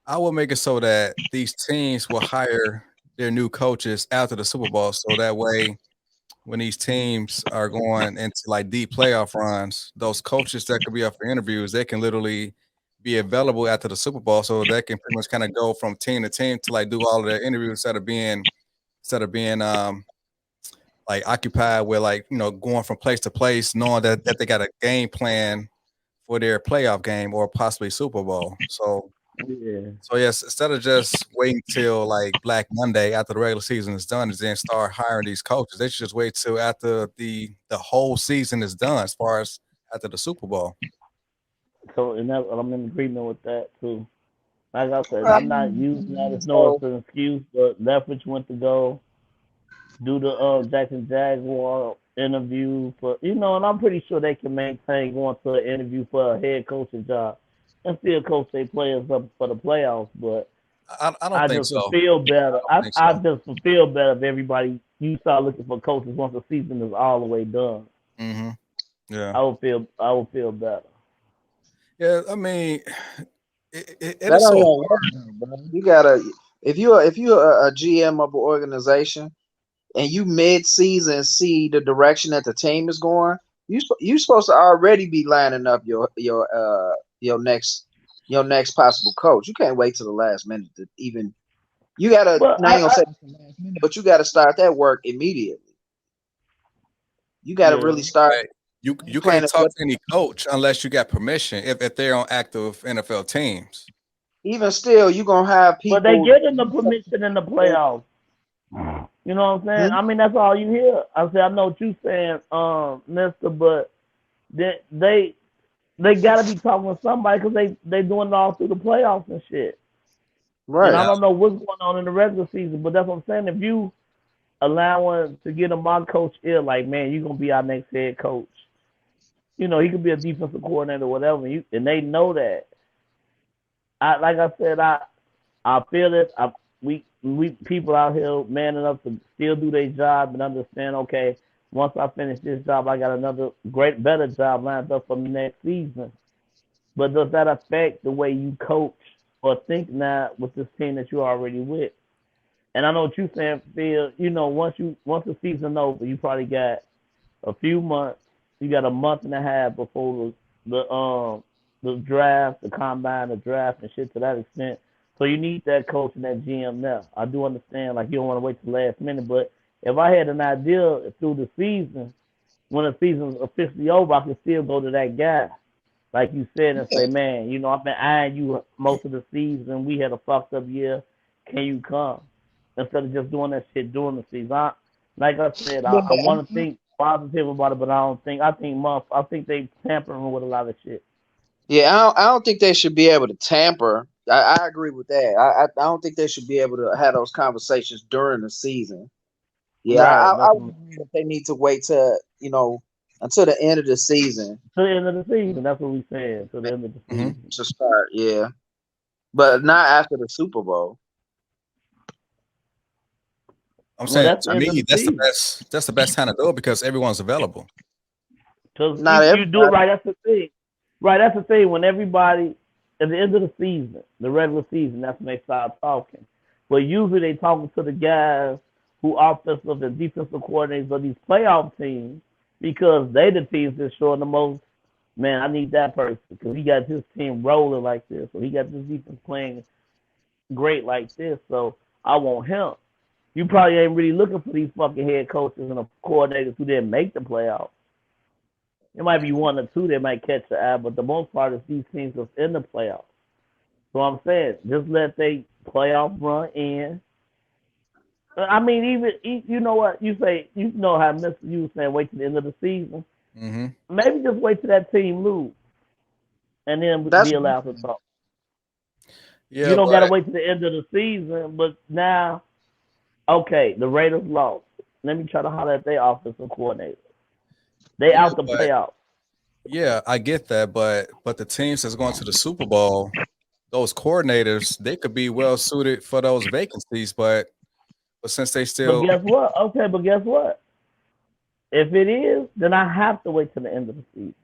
I would make it so that these teams will hire their new coaches after the Super Bowl, so that way, when these teams are going into like deep playoff runs, those coaches that could be up for interviews, they can literally be available after the Super Bowl, so they can pretty much kind of go from team to team to like do all of their interviews instead of being like occupied with like going from place to place, knowing that they got a game plan for their playoff game or possibly Super Bowl. So yes, instead of just waiting till like Black Monday after the regular season is done and then start hiring these coaches, they should just wait till after the whole season is done, as far as after the Super Bowl. So I'm in agreement with that too. Like I said, I'm not using that as no excuse, but Leftwich went to go do the Jackson Jaguar interview and I'm pretty sure they can maintain going to an interview for a head coaching job and still coach their players up for the playoffs. But I don't think so. Feel better. I just would feel better if everybody you start looking for coaches once the season is all the way done. Mm-hmm. Yeah, I would feel better. Yeah, I mean, it that is so don't work, bro. You gotta if you're a GM of an organization and you mid-season see the direction that the team is going, you supposed to already be lining up your next possible coach. You can't wait till the last minute to even. You gotta. I ain't gonna say the last minute, but you gotta start that work immediately. You gotta really start. You can't talk to any coach unless you got permission. If they're on active NFL teams, even still, you gonna have people. But they getting the permission in the playoffs. You know what I'm saying? I mean, that's all you hear. I know what you're saying, Mister, but they gotta be talking with somebody because they doing it all through the playoffs and shit. Right. And I don't know what's going on in the regular season, but that's what I'm saying. If you allowing to get a mock coach ill, like, man, you're gonna be our next head coach. He could be a defensive coordinator or whatever, and they know that. Like I said, I feel it. We people out here man enough to still do their job and understand, okay, once I finish this job, I got another better job lined up for the next season. But does that affect the way you coach or think now with this team that you're already with? And I know what you're saying, Phil. Once the season over, you probably got a few months. You got a month and a half before the draft, the combine, the draft, and shit to that extent. So you need that coach and that GM now. I do understand, like, you don't want to wait till the last minute, but if I had an idea through the season, when the season's officially over, I can still go to that guy, like you said, and say, man, I've been eyeing you most of the season. We had a fucked up year. Can you come? Instead of just doing that shit during the season. Like I said, I want to think positive about it, but I think they tampering with a lot of shit. Yeah, I don't think they should be able to tamper. I agree with that. I don't think they should be able to have those conversations during the season. Yeah, right, I would agree that they need to wait till until the end of the season. To the end of the season, that's what we said. To the end of the season to start, yeah, but not after the Super Bowl. I'm Well, saying that's to the end of me, the that's the season. best. That's the best time to do it because everyone's available. Because Not you do it everybody. right. That's the thing. Right, that's the thing. When everybody at the end of the season, the regular season, that's when they start talking. But usually they talking to the guys who offensive and defensive coordinators of these playoff teams because they the teams that's showing the most. Man, I need that person because he got his team rolling like this, or he got this defense playing great like this. So I want him. You probably ain't really looking for these fucking head coaches and the coordinators who didn't make the playoffs. It might be one or two that might catch the eye, but the most part is these teams that's in the playoffs. So I'm saying, just let they playoff run in. I mean, even you know what you say. You know how Mr. You was saying, wait till the end of the season. Mm-hmm. Maybe just wait till that team lose, and then That's be allowed to talk. Yeah, You don't got to but wait till the end of the season. But now, okay, the Raiders lost. Let me try to holler at their offensive coordinator. They yeah, out the but playoffs. yeah, I get that, but the teams that's going to the Super Bowl, those coordinators, they could be well suited for those vacancies, but since they But still guess what? Okay, but guess what? If it is, then I have to wait till the end of the season.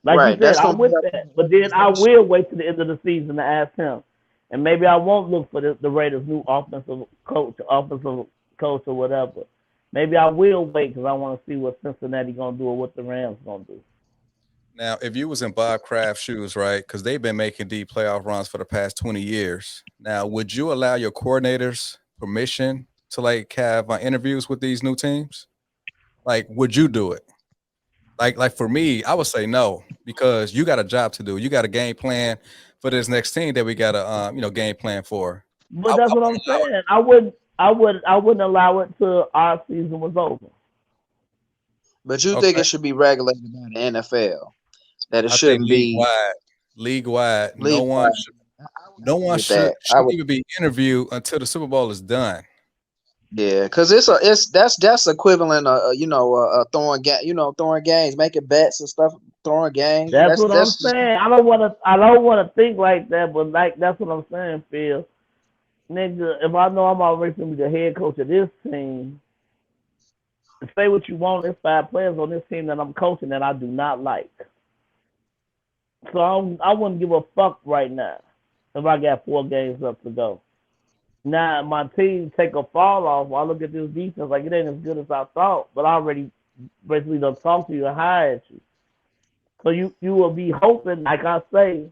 Like you right. said, That's gonna I'm be with up to that. the But then I organization. will wait till the end of the season to ask him. And maybe I won't look for the Raiders' new offensive coach or whatever. Maybe I will wait because I want to see what Cincinnati gonna do or what the Rams gonna do. now if you was in Bob Kraft's shoes, right? Because they've been making deep playoff runs for the past 20 years. Now, would you allow your coordinators permission to like have interviews with these new teams? Like, would you do it? Like for me, I would say no because you got a job to do. You got a game plan for this next team that we got a game plan for. But I that's what wouldn't I'm allow it. saying. I wouldn't allow it till our season was over. But you think Okay, it should be regulated by the NFL? That it I think shouldn't be league wide, league wide. I would no agree one with that. I shouldn't would. even be interviewed until the Super Bowl is done. Yeah, because it's that's equivalent of throwing games, making bets and stuff, throwing games. That's That's what I'm that's just saying. I don't wanna think like that, but like that's what I'm saying, Phil. Nigga, if I know I'm already gonna be the head coach of this team, say what you want, there's 5 players on this team that I'm coaching that I do not like. So I wouldn't give a fuck right now if I got 4 games up to go. Now my team take a fall off. I look at this defense like it ain't as good as I thought, but I already basically done talked to you and hired you. So you will be hoping, like I say,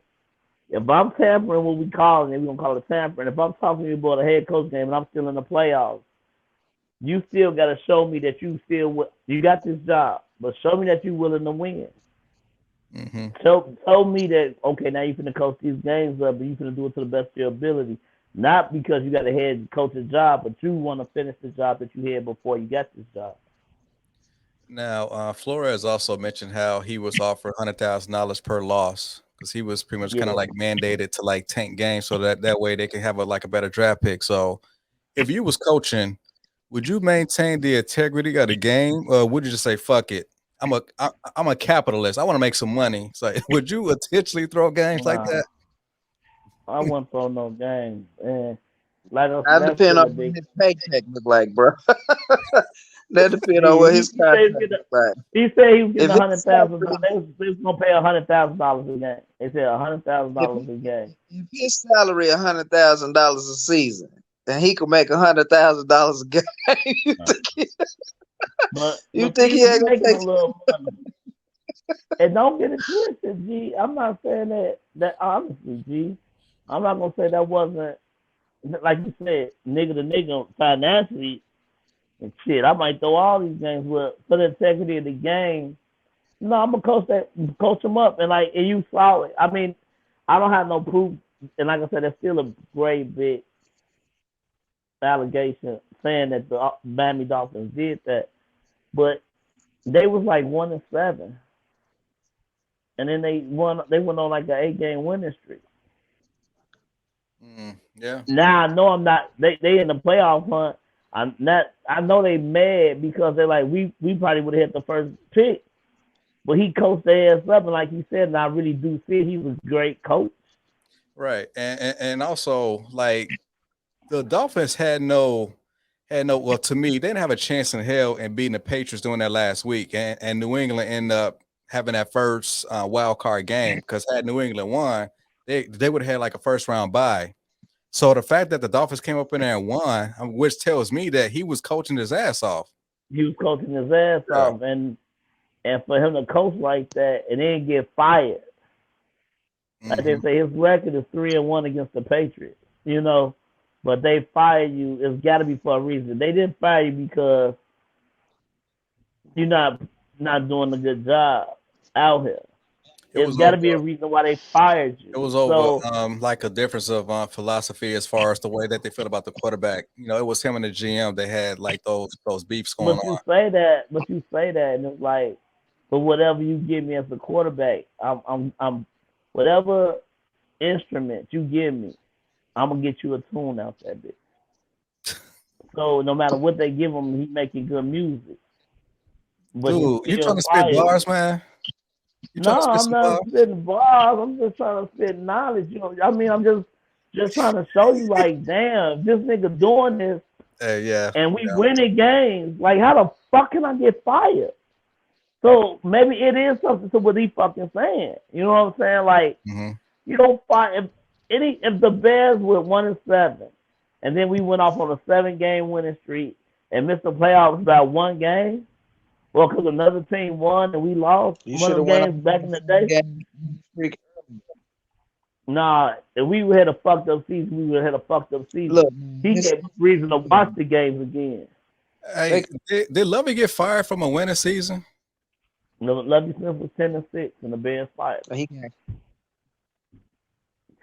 if I'm tampering what we call it, we're gonna call it tampering. If I'm talking to you about a head coach game and I'm still in the playoffs, you still gotta show me that you got this job, but show me that you're willing to win. Hmm. Show me that okay, now you finna coach these games up, but you finna do it to the best of your ability. Not because you got a head coach's job, but you want to finish the job that you had before you got this job. Now, Flores also mentioned how he was offered $100,000 per loss because he was pretty much kind of Yeah. like mandated to like tank games so that way they can have a better draft pick. So, if you was coaching, would you maintain the integrity of the game, or would you just say fuck it? I'm a capitalist. I want to make some money. So, would you intentionally throw games like Nah, that? I wouldn't throw no games. And like I said, that that's depend still on a what big. his paycheck look like, bro. That depend on what He, his he said contract look like. he said he was getting If his $100,000. salary, They was gonna pay $100,000 a game. They said if, $100,000 a he, game. if his salary $100,000 a season, and he could make $100,000 a game, you Uh, think he, But you think see, he he ain't gonna making a take? little money. And don't get it twisted, G. I'm not saying that honestly, G. I'm not gonna say that wasn't like you said, nigga to nigga financially and shit. I might throw all these games, but for the integrity of the game, no, I'm gonna coach them up, and you saw it. I mean, I don't have no proof, and like I said, there's still a great big allegation saying that the Miami Dolphins did that, but they was like 1-7, and then they won. They went on like an 8-game winning streak. Yeah. Now I know I'm not. They in the playoff hunt. I'm not. I know they mad because they're like we probably would have hit the first pick, but he coached their ass up, and like you said, and I really do see he was a great coach. Right. And also like the Dolphins well, to me, they didn't have a chance in hell in beating the Patriots doing that last week, and New England ended up having that first wild card game because had New England won, they would have had like a first round bye. So the fact that the Dolphins came up in there and won, which tells me that he was coaching his ass off. He was coaching his ass off, and for him to coach like that and then get fired, like they say, his record is 3-1 against the Patriots. You know, but they fired you. It's got to be for a reason. They didn't fire you because you're not doing a good job out here. It's got to be a reason why they fired you. It was over like a difference of philosophy as far as the way that they feel about the quarterback. You know, it was him and the GM. They had like those beefs going on. But you say that, and it's like, but whatever you give me as a quarterback, I'm whatever instrument you give me, I'm gonna get you a tune out that bitch. So no matter what they give him, he making good music. But dude, you trying to spit bars, man? No, I'm not spitting bars. I'm just trying to spit knowledge. You know, I mean, I'm just trying to show you, like, damn, this nigga doing this. And we winning games. Like, how the fuck can I get fired? So maybe it is something to what he fucking saying. You know what I'm saying? Like, you don't fire if the Bears were 1-7, and then we went off on a 7-game winning streak and missed the playoffs about one game. Well, because another team won and we lost one of the games back in the day. Nah, if we had a fucked up season, we would have had a fucked up season. Look, he gave reason to watch the games again. Hey, did Lovey get fired from a winning season? No, Lovey Smith was 10-6 and the Bears fired. He got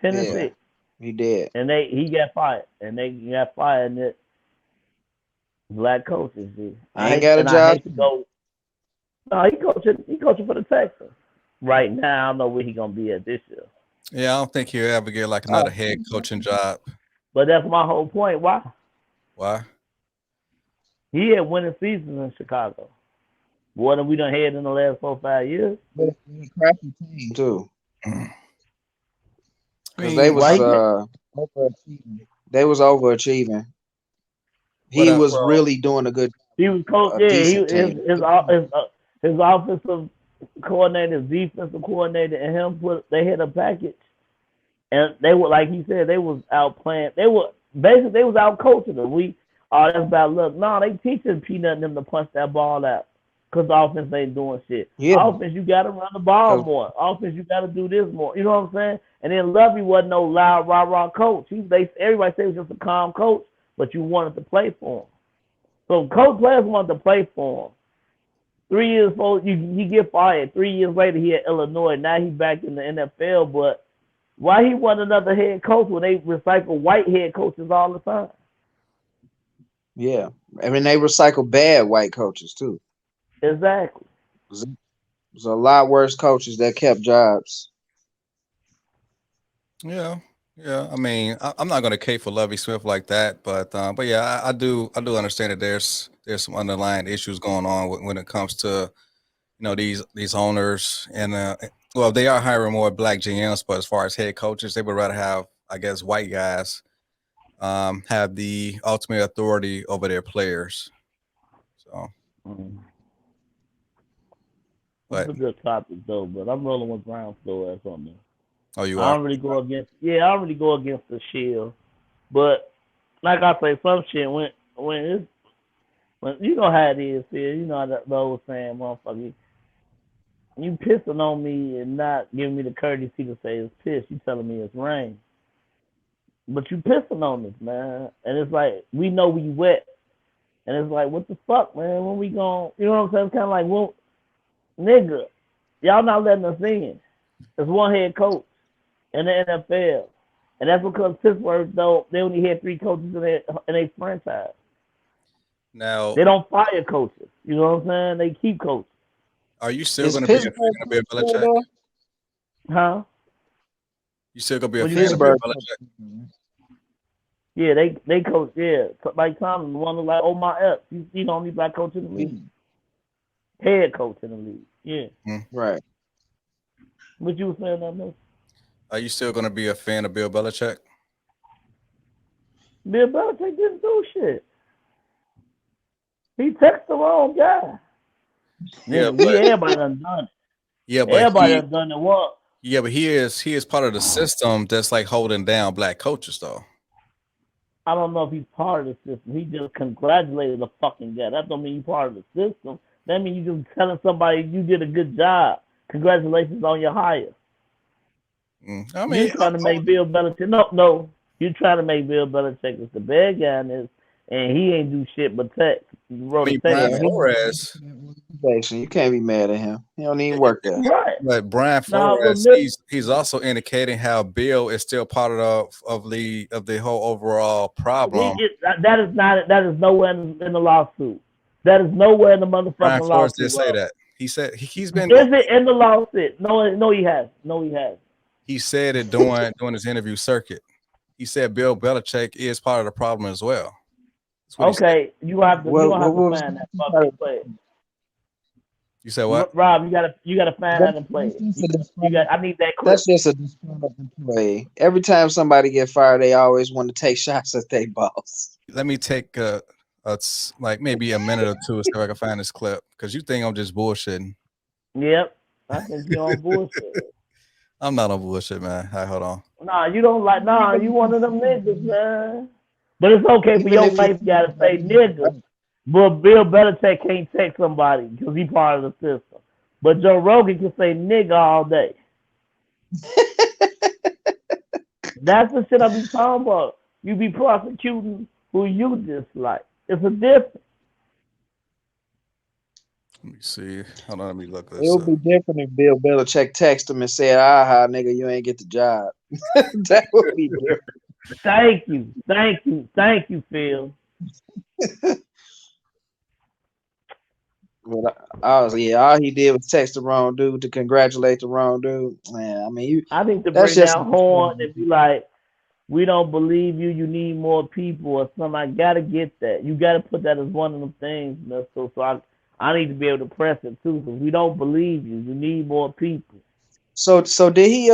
10-6. He did. And he got fired. And they got fired and it black coaches. I ain't got a job. No, he coaching for the Texans. Right now, I don't know where he gonna be at this year. Yeah, I don't think he'll ever get like another head coaching job. But that's my whole point. Why? Why? He had winning seasons in Chicago. More than we done had in the last 4-5 years. But crappy team too. Because they was overachieving. They was overachieving. He was really doing a good. He was coach. His offensive coordinator, his defensive coordinator, and him they had a package, and they were, like he said, they was outplaying. They was out coaching them. That's bad luck. No, they teaching Peanut and them to punch that ball out because the offense ain't doing shit. Yeah. Offense, you got to run the ball more. Offense, you got to do this more. You know what I'm saying? And then Lovey wasn't no loud rah coach. Everybody said he was just a calm coach, but you wanted to play for him. So players wanted to play for him. 3 years ago, he get fired. 3 years later, he at Illinois. Now he back in the NFL. But why he want another head coach when they recycle white head coaches all the time? Yeah, I mean they recycle bad white coaches too. Exactly. There's a lot worse coaches that kept jobs. Yeah. I mean, I'm not going to cape for Lovey Smith like that, but yeah, I do understand that there's some underlying issues going on when it comes to, you know, these owners and well, they are hiring more black GMs, but as far as head coaches, they would rather have, I guess, white guys have the ultimate authority over their players. So, it's a good topic though, but I'm rolling with Brown Flores on this. Oh, you I are? don't really go against. Yeah, I don't really go against the shield, but like I say, some shit when you know how it is here. You know that old saying, motherfucker, you pissing on me and not giving me the courtesy to say it's piss. You telling me it's rain, but you pissing on us, man. And it's like we know we wet, and it's like what the fuck, man? When we gon', you know what I'm saying? It's kind of like, well, nigga, y'all not letting us in. There's one head coach in the NFL, and that's because Pittsburgh, though, they only had 3 coaches in their franchise. Now they don't fire coaches. You know what I'm saying? They keep coaches. Are you still going to be a fan of Bill Belichick? Huh? You still going to be a fan of Bill Belichick? Yeah, they coach. Yeah, like Tom, one of like Omar Epps. He's the only black coach in the league. Head coach in the league. Yeah. Right. What you were saying on this? Are you still going to be a fan of Bill Belichick? Bill Belichick didn't do shit. He texted the wrong guy. Yeah, Nigga, but everybody done it. yeah, but Everybody done it once. yeah, but he is part of the system that's like holding down black coaches though. I don't know if he's part of the system. He just congratulated the fucking guy. That don't mean he's part of the system. That means you just telling somebody you did a good job. Congratulations on your hire. I mean, You're trying to make Bill Belichick. No. You're trying to make Bill Belichick as the bad guy in this, and he ain't do shit but text. He wrote a Brian text. Flores. You can't be mad at him. He don't even work there. Right. But Brian Now, Flores, he's also indicating how Bill is still part of the whole overall problem. That is nowhere in the lawsuit. That is nowhere in the motherfucking Brian Flores lawsuit. did say that. He said he's been. Is it in the lawsuit? No, he has. No, he has. He said it during his interview circuit. He said Bill Belichick is part of the problem as well. Okay, you have to find that fucking play. You said what? Rob, you gotta find that and play it. I need that clip. That's just a disgruntled employee. Every time somebody get fired, they always want to take shots at their boss. Let me take like maybe a minute or two so I can find this clip because you think I'm just bullshitting. Yep, I think you're on bullshit. I'm not on bullshit, man. All right, hold on. Nah, you don't like. Nah, you one of them niggas, man. But it's okay for your wife gotta say nigga. But Bill Belichick can't text somebody because he's part of the system. But Joe Rogan can say nigga all day. That's the shit I be talking about. You be prosecuting who you dislike. It's a difference. Let me see. Hold on, let me look this It would be different if Bill Belichick texted him and said, "Aha, nigga, you ain't get the job." That would be different. Thank you, Phil. Well, all he did was text the wrong dude to congratulate the wrong dude. Man, I mean, I need to bring that horn and be like, we don't believe you. You need more people or something. I gotta get that. You gotta put that as one of them things. So I need to be able to press it too. Because we don't believe you. You need more people. So did he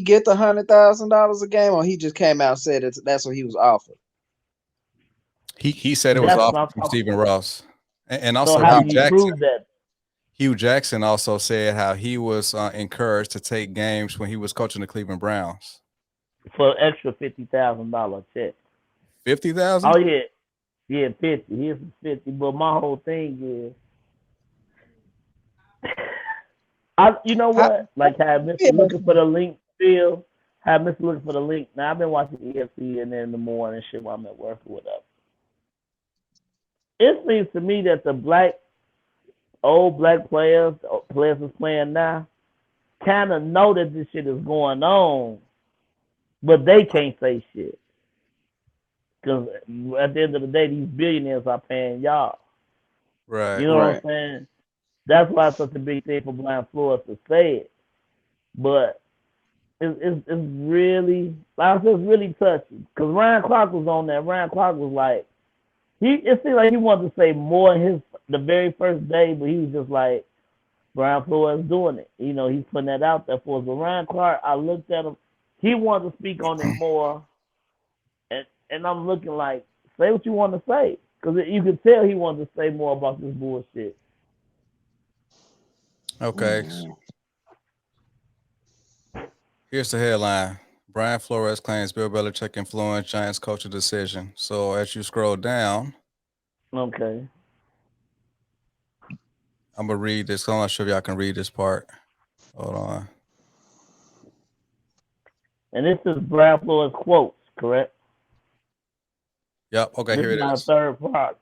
get the $100,000 a game, or he just came out and said that's what he was offered? He said it was offered from Stephen Ross. And also, so how do you prove that? Hugh Jackson also said how he was encouraged to take games when he was coaching the Cleveland Browns for an extra $50,000 check. 50,000? Oh yeah, 50. Here's 50. But my whole thing is, you know what? Like have Mr. looking for the link still. Have Mr. looking for the link. Now I've been watching ESPN in the morning and shit while I'm at work or whatever. It seems to me that the old black players is playing now, kind of know that this shit is going on, but they can't say shit. Because at the end of the day, these billionaires are paying y'all. Right. You know what I'm saying? That's why it's such a big thing for Brian Flores to say it. But it's really, like I said, it's really touchy. Because Ryan Clark was on there. Ryan Clark was like, it seemed like he wanted to say more in the very first day, but he was just like, Brian Flores doing it. You know, he's putting that out there for us. But Ryan Clark, I looked at him, he wanted to speak on it more, and I'm looking like, say what you want to say. Because you could tell he wanted to say more about this bullshit. Okay. Here's the headline. Brian Flores claims Bill Belichick influenced Giants coaching decision. So as you scroll down, okay, I'm gonna read this. I'm not sure if y'all can read this part. Hold on. And this is Brian Flores quotes, correct? Yep. Okay. This here it is. Third part.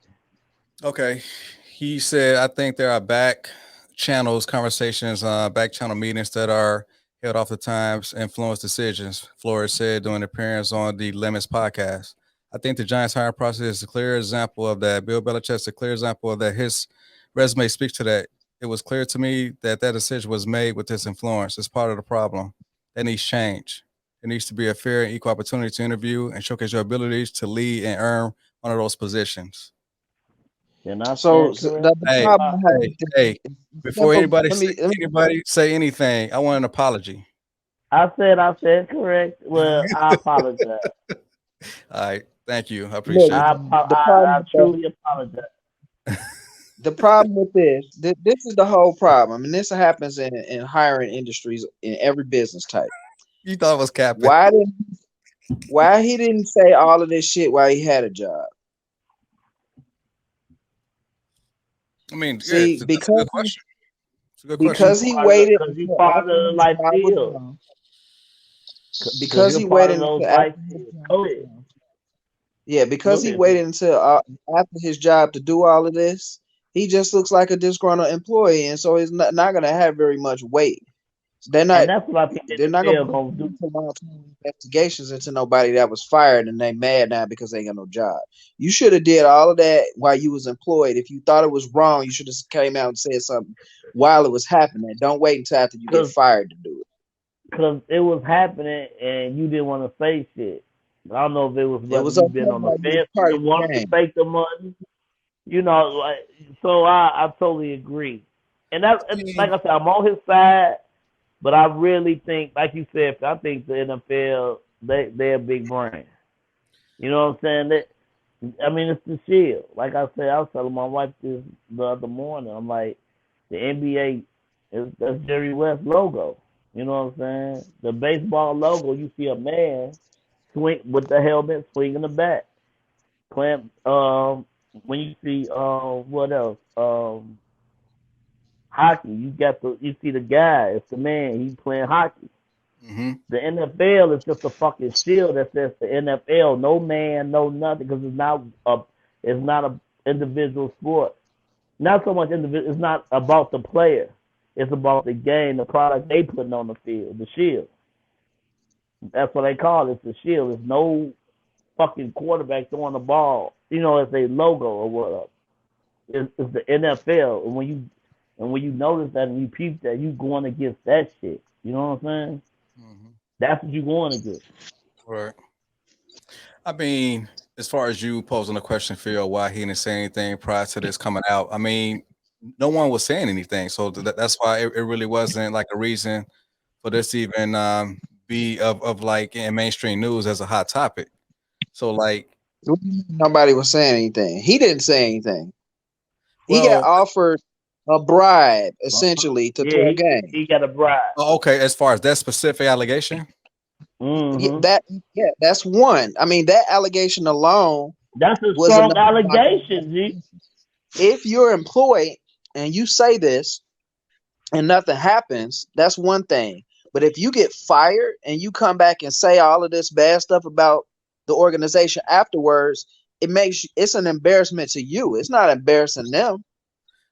Okay. He said, I think there are back channels, conversations, back channel meetings that are held off the times influence decisions. Flores said during an appearance on the Lemons podcast. I think the Giants hiring process is a clear example of that. Bill Belichick's a clear example of that. His resume speaks to that. It was clear to me that decision was made with this influence. It's part of the problem. That needs change. It needs to be a fair and equal opportunity to interview and showcase your abilities to lead and earn one of those positions. Hey, before anybody say anything, I want an apology. I said correct. Well, I apologize. All right, thank you. I appreciate it. I truly apologize. The problem with this is the whole problem. I mean, this happens in hiring industries in every business type. You thought it was capping. Why he didn't say all of this shit while he had a job? I mean, yeah, See, that's a good question. It's a good question. because he waited Because you until part after of the his life job was field. done. Because Because you're he part of waited those until life after his fields. job Go was ahead. done. Yeah, because Go he ahead. waited until after his job to do all of this, he just looks like a disgruntled employee, and so he's not going to have very much weight. They're not And that's what I think they're not the going NFL to gonna do do. long-term investigations into nobody that was fired and they mad now because they ain't got no job. You should have did all of that while you was employed. If you thought it was wrong, you should have came out and said something while it was happening. Don't wait until after you get fired to do it. Because it was happening and you didn't want to say shit. I don't know if it was It whether was you okay been on the while you was fence, you part of didn't the want to game. take the money. You know, like, so I totally agree. And that, like I said, I'm on his side, but I really think, like you said, I think the NFL they're a big brand. You know what I'm saying? I mean, it's the Shield. Like I said, I was telling my wife this the other morning. I'm like, the NBA that's Jerry West logo. You know what I'm saying? The baseball logo, you see a man swing with the helmet, swinging the bat. Playing, when you see what else? Hockey. You see the guy. It's the man. He's playing hockey. Mm-hmm. The NFL is just a fucking shield that says the NFL. No man, no nothing, because it's not a individual sport. Not so much individual. It's not about the player. It's about the game, the product they putting on the field, the shield. That's what they call it. It's the shield. It's no fucking quarterback throwing the ball. You know, it's a logo or whatever. It's the NFL, and when you notice that and you peep that, you going against that shit. You know what I'm saying? Mm-hmm. That's what you going against. Right. I mean, as far as you posing the question, Phil, why he didn't say anything prior to this coming out, I mean, no one was saying anything. So that's why it really wasn't like a reason for this to even be of like in mainstream news as a hot topic. So like, Nobody was saying anything. He didn't say anything. He got well, offered a bribe essentially to Yeah, throw a game. he got a bribe. okay, as far as that specific allegation, Mm-hmm. That's one. I mean, that allegation alone That's a was strong enough to knock him allegation, G. off. If you're employed and you say this and nothing happens, that's one thing. But if you get fired and you come back and say all of this bad stuff about the organization afterwards, it's an embarrassment to you. It's not embarrassing them.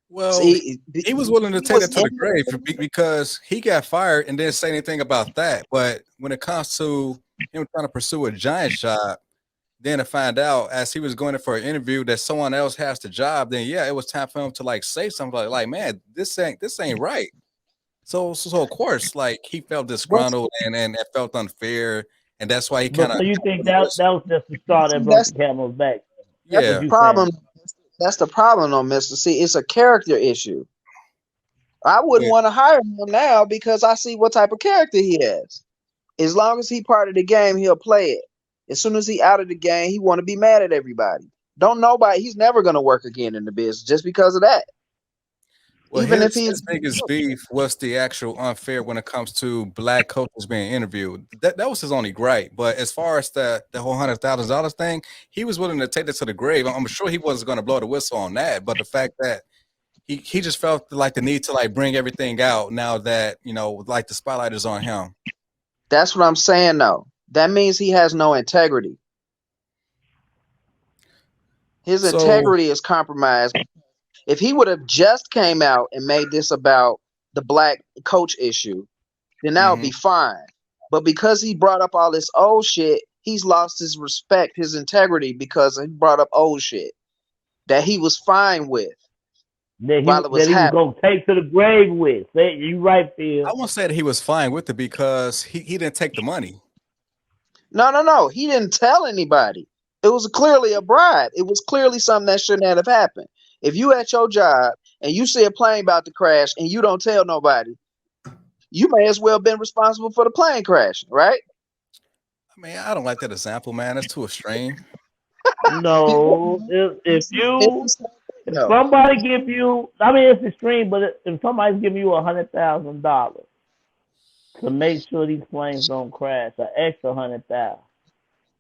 well, See, he was willing to he take was that to the grave because he got fired and didn't say anything about that. But when it comes to him trying to pursue a Giants job, then to find out as he was going in for an interview that someone else has the job, then yeah, it was time for him to like say something like man, this ain't right. So of course, like he felt but disgruntled and it felt unfair, and that's why he kind But of so you think that was just the straw see, that broke the camel's back? that's What the yeah. you problem. saying? That's the problem, though, Mister. See, it's a character issue. I wouldn't Yeah. want to hire him now because I see what type of character he has. As long as he part of the game, he'll play it. As soon as he out of the game, he want to be mad at everybody. Don't nobody. He's never gonna work again in the business just because of that. Well, Even if his he's biggest beef was the actual unfair when it comes to black coaches being interviewed. That was his only gripe. But as far as the whole $100,000 thing, he was willing to take it to the grave. I'm sure he wasn't going to blow the whistle on that. But the fact that he just felt like the need to like bring everything out now that like the spotlight is on him. that's what I'm saying though. That means he has no integrity. His So integrity is compromised. If he would have just came out and made this about the black coach issue, then that would mhm. be fine. But because he brought up all this old shit, he's lost his respect, his integrity because he brought up old shit that he was fine with while it was That he was happening. gonna take to the grave with. Say you right, I Phil. won't say that he was fine with it because he didn't take the money. No. He didn't tell anybody. It was clearly a bribe. It was clearly something that shouldn't have happened. If you at your job and you see a plane about to crash and you don't tell nobody, you may as well have been responsible for the plane crashing, right? I mean, I don't like that example, man. That's too extreme. No, if It's you the same If somebody give you, I mean, it's extreme, but if somebody's giving you $100,000 to make sure these planes don't crash, an extra 100,000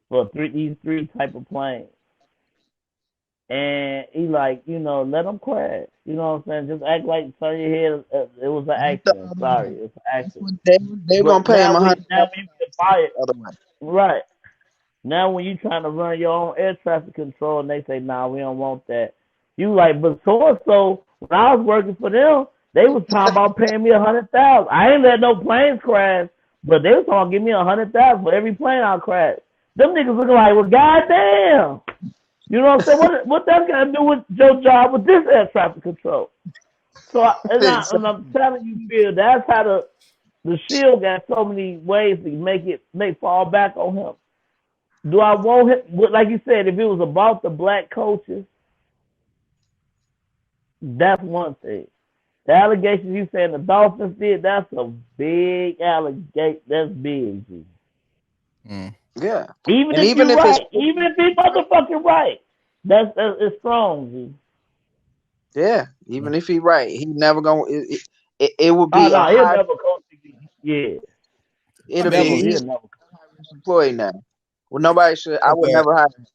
for these three type of planes, and he like, let them crash. You know what I'm saying? Just act like, turn your head. It was an accident. Sorry, it's an accident. They're gonna pay him now you $100,000. can buy it. Right. Now when you trying to run your own air traffic control and they say, nah, we don't want that. You like, but so when I was working for them, they was talking about paying me $100,000. I ain't let no planes crash, but they was talking to give me $100,000 for every plane I crash. Them niggas looking like, well, goddamn. You know what I'm saying? What that got to do with your job with this air traffic control? So I'm telling you, Phil, that's how the shield got so many ways to make fall back on him. Do I want him? Like you said, if it was about the black coaches, that's one thing. The allegations you saying the Dolphins did, that's a big allegation. That's big, G. Yeah. Even if you're right, even if he's motherfucking right, that's it's strong, G. Yeah. Even if he's right, he never gonna. It would be he'll never coach. Yeah. It'll be he's never employee now. Well, nobody should. I would never hire him.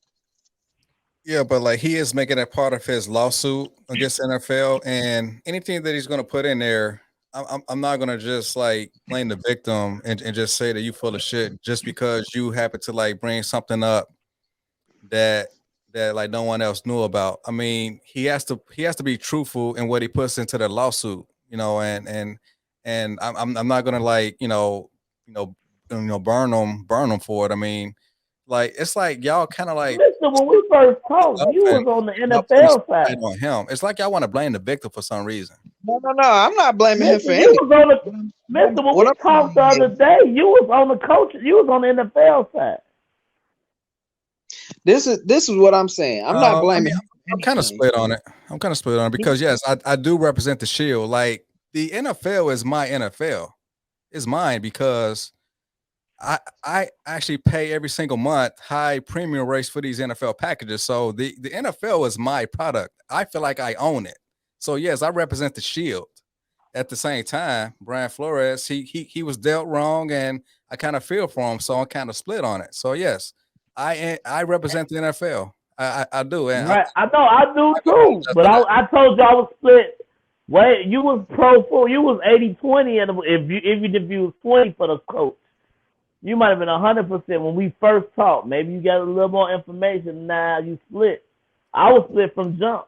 Yeah, but like he is making it part of his lawsuit against NFL, and anything that he's going to put in there, I'm not going to just like blame the victim and just say that you full of shit just because you happen to like bring something up that like no one else knew about. I mean, he has to be truthful in what he puts into the lawsuit, and I'm not going to like burn them for it. I mean. Like it's like y'all kind of like. Listen, when we first talked, you was on the NFL side. On him, it's like y'all want to blame the victim for some reason. No, I'm not blaming him for anything. Listen, when we talked the other day, you was on the coach. You was on the NFL side. This is what I'm saying. I'm not blaming. I'm kind of split on it. Because yes, I do represent the Shield. Like the NFL is my NFL. It's mine because. I actually pay every single month high premium rates for these NFL packages. So the NFL is my product. I feel like I own it. So yes, I represent the Shield. At the same time, Brian Flores, he was dealt wrong, and I kind of feel for him. So I'm kind of split on it. So yes, I represent the NFL. I do. And right. I know I do too. But I told you I was split. Wait, you was pro full. You was 80-20, and if you was 20 for the coach. You might have been 100% when we first talked. Maybe you got a little more information. Now you split. I was split from jump.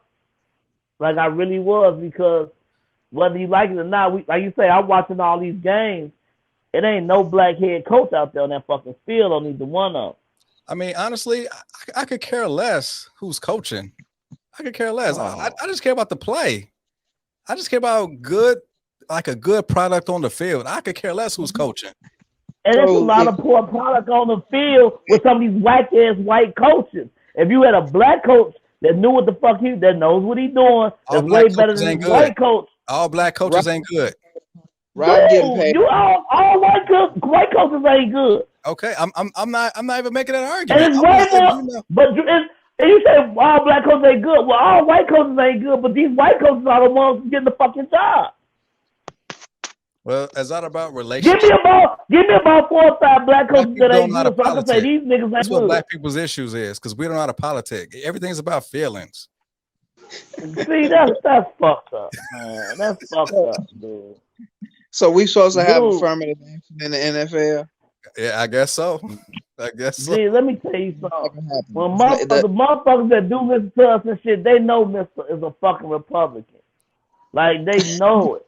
Like I really was, because whether you like it or not, like you say, I'm watching all these games. It ain't no black head coach out there on that fucking field on either one of them. I mean, honestly, I could care less who's coaching. I could care less. I just care about the play. I just care about a good product on the field. I could care less who's coaching. And there's a lot of poor product on the field with some of these whack-ass white coaches. If you had a black coach that knew what the fuck that knows what he's doing, that's way better than this white coach. All black coaches ain't good. Right, getting paid. All white coaches ain't good. Okay, I'm not even making that argument. And it's way more, but you say all black coaches ain't good. Well, all white coaches ain't good, but these white coaches are the ones getting the fucking job. Well, is that about relationships? Give me about 4 or 5 black coaches that ain't good, so I can say these niggas ain't good. That's what black people's issues is, because we don't know how to politic. Everything's about feelings. See, that's fucked up, man. That's fucked up, dude. So we supposed to have affirmative action in the NFL? Yeah, I guess so. See, let me tell you something. When the motherfuckers that do listen to us and shit, they know Mr. is a fucking Republican. Like, they know it.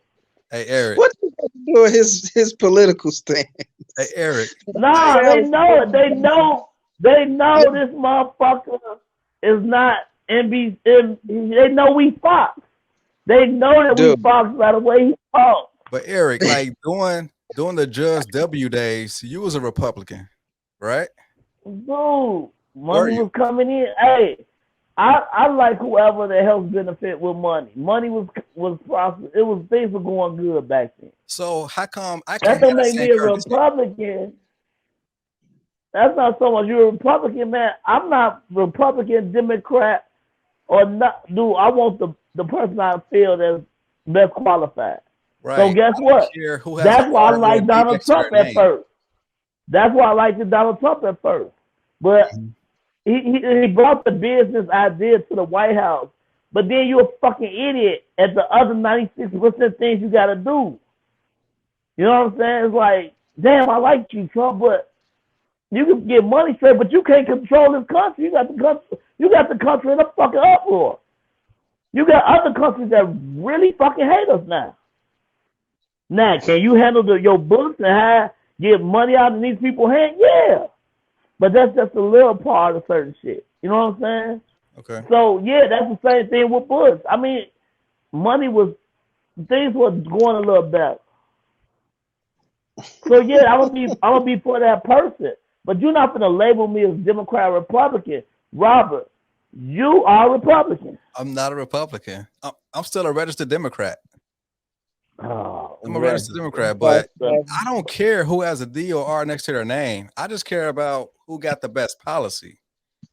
Hey, Eric. What you got to do with his political stance? Hey, Eric. Nah, they know it. They know this motherfucker is not NBC. They know we Fox. They know that we Fox by the way he talks. But Eric, like during the Judge W days, you was a Republican, right? Dude, money was coming in. Hey, I like whoever the hell's benefit with money. Money was prosperous. It was, things were going good back then. So how come I can't? That don't make me a Republican. That's not so much. You're a Republican, man. I'm not Republican, Democrat. or not? Do I want the person I feel that's best qualified? Right. So guess I don't what? care who has That's a why I hard red like D Donald next to Trump their at name. first. That's why I liked Donald Trump at first. But he brought the business idea to the White House. But then you're a fucking idiot at the other 96% things you got to do. You know what I'm saying? It's like, damn, I like you, Trump, but you can get money straight, but you can't control this country. You got the country in a fucking uproar. You got other countries that really fucking hate us now. Now, can you handle your books and get money out of these people's hands? Yeah. But that's just a little part of certain shit. You know what I'm saying? Okay. So, yeah, that's the same thing with Bush. I mean, things were going a little better. So, yeah, I'm gonna be for that person. But you're not gonna label me as Democrat or Republican. Robert, you are a Republican. I'm not a Republican. I'm still a registered Democrat. Oh, I'm a registered Democrat, but I don't care who has a D or R next to their name. I just care about who got the best policy.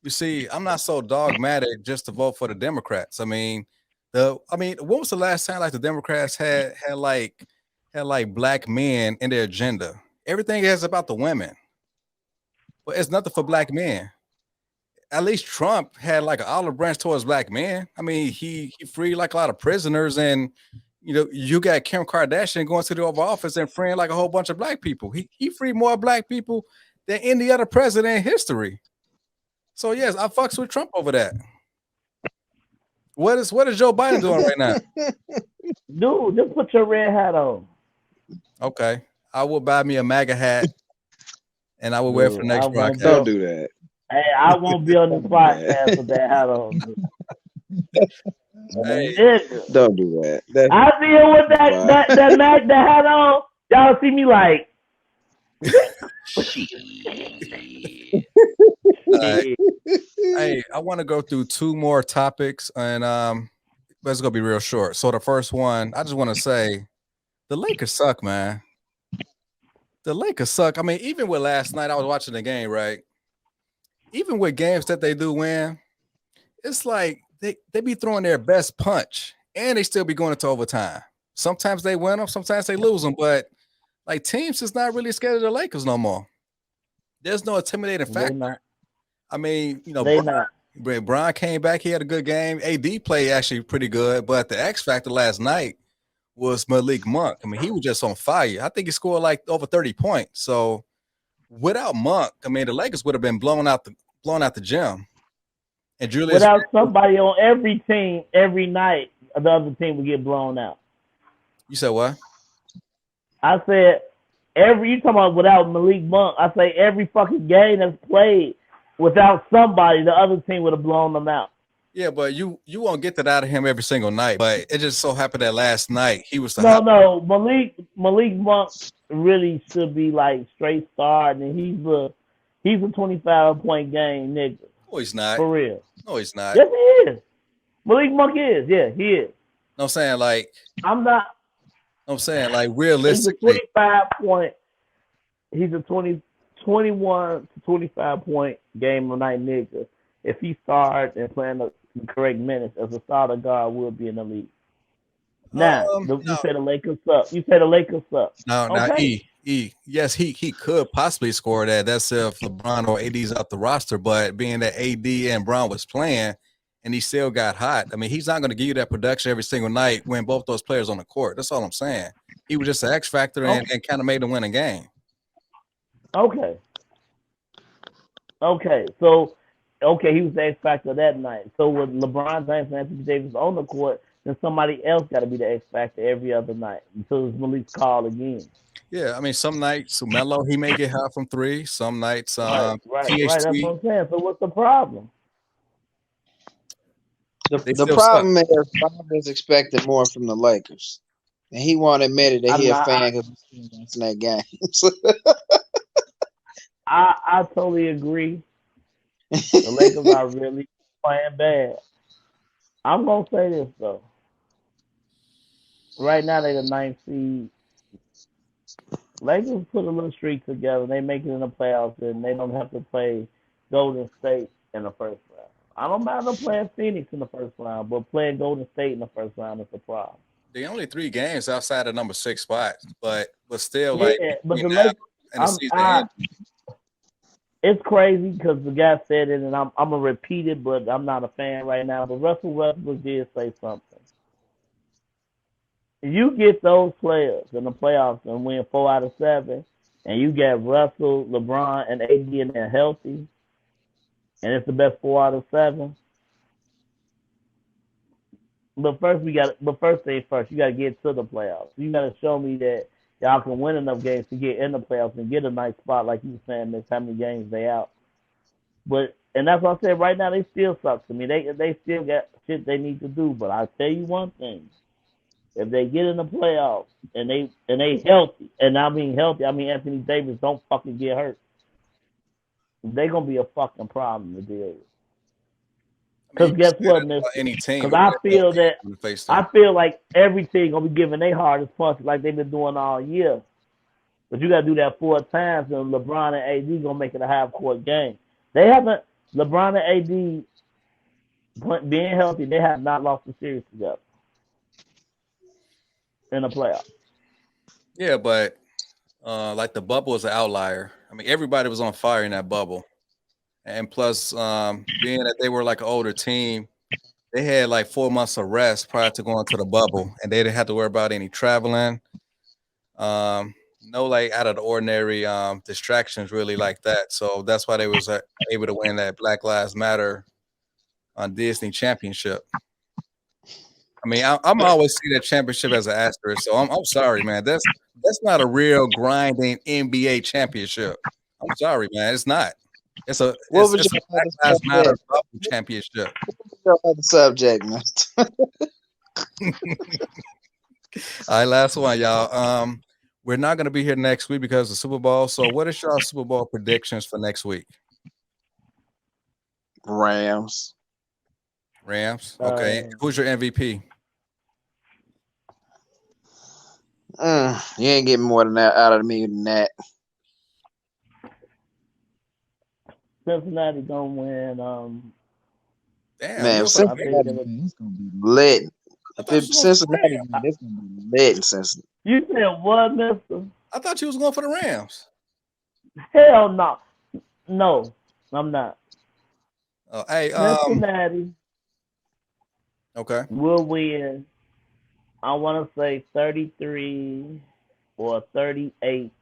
You see, I'm not so dogmatic just to vote for the Democrats. I mean, when was the last time like the Democrats had black men in their agenda? Everything is about the women, but it's nothing for black men. At least Trump had like an olive branch towards black men. I mean, he freed like a lot of prisoners, and you got Kim Kardashian going to the Oval Office and freeing like a whole bunch of black people. He freed more black people than any other president in history. So yes, I fucks with Trump over that. What is Joe Biden doing right now? Dude, just put your red hat on. Okay, I will buy me a MAGA hat, and I will wear it for the next broadcast. Don't do that. Hey, I won't be on this podcast with that hat on. Hey, don't do that. I see him with that hat on. Y'all see me like. Hey, I want to go through two more topics, and it's gonna be real short. So the first one, I just want to say, the Lakers suck, man. The Lakers suck. I mean, even with last night, I was watching the game, right? Even with games that they do win, it's like they be throwing their best punch, and they still be going into overtime. Sometimes they win them, sometimes they lose them, but like teams is not really scared of the Lakers no more. There's no intimidating factor. I mean, Bron came back. He had a good game. AD played actually pretty good, but the X factor last night was Malik Monk. I mean, he was just on fire. I think he scored like over 30 points. So without Monk, I mean, the Lakers would have been blown out the gym. And Julius, without somebody on every team, every night, the other team would get blown out. You said what? I said you talking about without Malik Monk. I say every fucking game that's played without somebody, the other team would have blown them out. Yeah, but you won't get that out of him every single night. But it just so happened that last night he was no. Malik Monk really should be like straight starting, and he's a 25-point game nigga. No, he's not. For real. No, he's not. Yes, he is. Malik Monk is. Yeah, he is. No, I'm saying like I'm not. I'm saying like realistically. He's a 25-point. He's a 21 to 25-point game a night nigga. If he starts and playing the correct minutes as a starter guard, will be in the league. Now, you say the Lakers suck. You say the Lakers suck. No, okay. Yes, he could possibly score that. That's if LeBron or AD's out the roster. But being that AD and Brown was playing, and he still got hot. I mean, he's not going to give you that production every single night when both those players on the court. That's all I'm saying. He was just an X factor and kind of made them win a game. Okay. So, he was the X factor that night. So with LeBron James and Anthony Davis on the court, then somebody else got to be the X factor every other night until it's Malik's call again. Yeah, I mean, some nights Melo he may get hot from three. Some nights, right. That's what I'm saying. So what's the problem? The problem is Bob is expecting more from the Lakers, and he won't admit it that he's a fan because he's watching that game. I totally agree. The Lakers are really playing bad. I'm gonna say this though. Right now they're the 9th seed. Lakers put a little streak together. They make it in the playoffs, and they don't have to play Golden State in the first round. I don't mind playing Phoenix in the first round, but playing Golden State in the first round is a problem. The only 3 games outside of number 6 spots, but still, like Yeah, but between the now Lakers, and the season end. it's crazy because the guy said it, and I'm gonna repeat it, but I'm not a fan right now. But Russell Westbrook did say something. If you get those players in the playoffs and win 4 out of 7, and you get Russell, LeBron, and AD and they're healthy, and it's the best 4 out of 7. But first thing first, you gotta get to the playoffs. You gotta show me that y'all can win enough games to get in the playoffs and get a nice spot, like you were saying. This how many games they out. And that's what I said. Right now, they still suck to me. They still got shit they need to do. But I tell you one thing: if they get in the playoffs and they healthy, and I mean healthy, I mean Anthony Davis don't fucking get hurt, they gonna be a fucking problem to deal with. Because guess what, Mister? Any team, Because I feel like every team gonna be giving their hardest punch like they've been doing all year. But you gotta do that 4 times, and LeBron and AD gonna make it a half court game. They haven't. LeBron and AD being healthy, they have not lost the series together in the playoffs. Yeah, but like the bubble is an outlier. I mean, everybody was on fire in that bubble, and plus, being that they were like an older team, they had like 4 months of rest prior to going to the bubble, and they didn't have to worry about any traveling. No, like out of the ordinary distractions really like that. So that's why they was able to win that Black Lives Matter on Disney championship. I mean, I'm always see that championship as an asterisk. So I'm sorry, man. That's not a real grinding NBA championship. I'm sorry, man. It's not. It's a Black Lives Matter championship. What was the subject, man? All right, last one, y'all. We're not going to be here next week because of the Super Bowl. So, what is y'all Super Bowl predictions for next week? Rams. Okay. Who's your MVP? You ain't getting more than that out of me than that. Cincinnati gonna win. Damn, man, Cincinnati is gonna be lit. Cincinnati, it's gonna be lit in Cincinnati. You said what, Mister? I thought you was going for the Rams. Hell no, no, I'm not. Oh, hey, Cincinnati. Okay. Will win. I want to say 33 or 38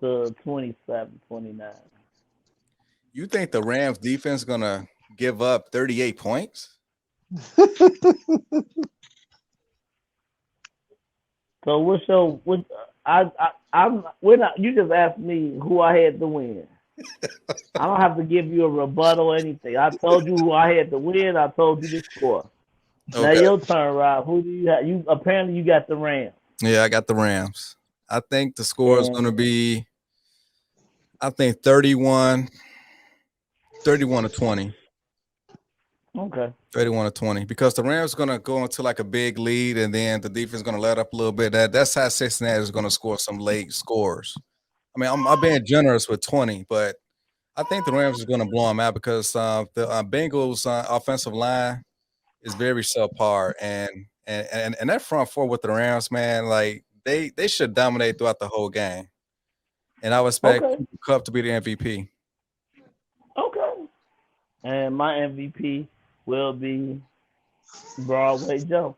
to 27, 29. You think the Rams defense is gonna give up 38 points? So we're not. You just asked me who I had to win. I don't have to give you a rebuttal or anything. I told you who I had to win. I told you the score. Okay. Now your turn, Rob. Who do you have? You apparently you got the Rams. Yeah, I got the Rams. I think the score is going to be, I think 31 to 20. Okay. 31 to 20, because the Rams are going to go into like a big lead, and then the defense is going to let up a little bit. That's how Cincinnati is going to score some late scores. I mean, I'm being generous with 20, but I think the Rams is going to blow them out because the Bengals offensive line is very subpar, and that front four with the Rams, man, like they should dominate throughout the whole game. And I would expect Cup to be the MVP. Okay. And my MVP will be Broadway Joe.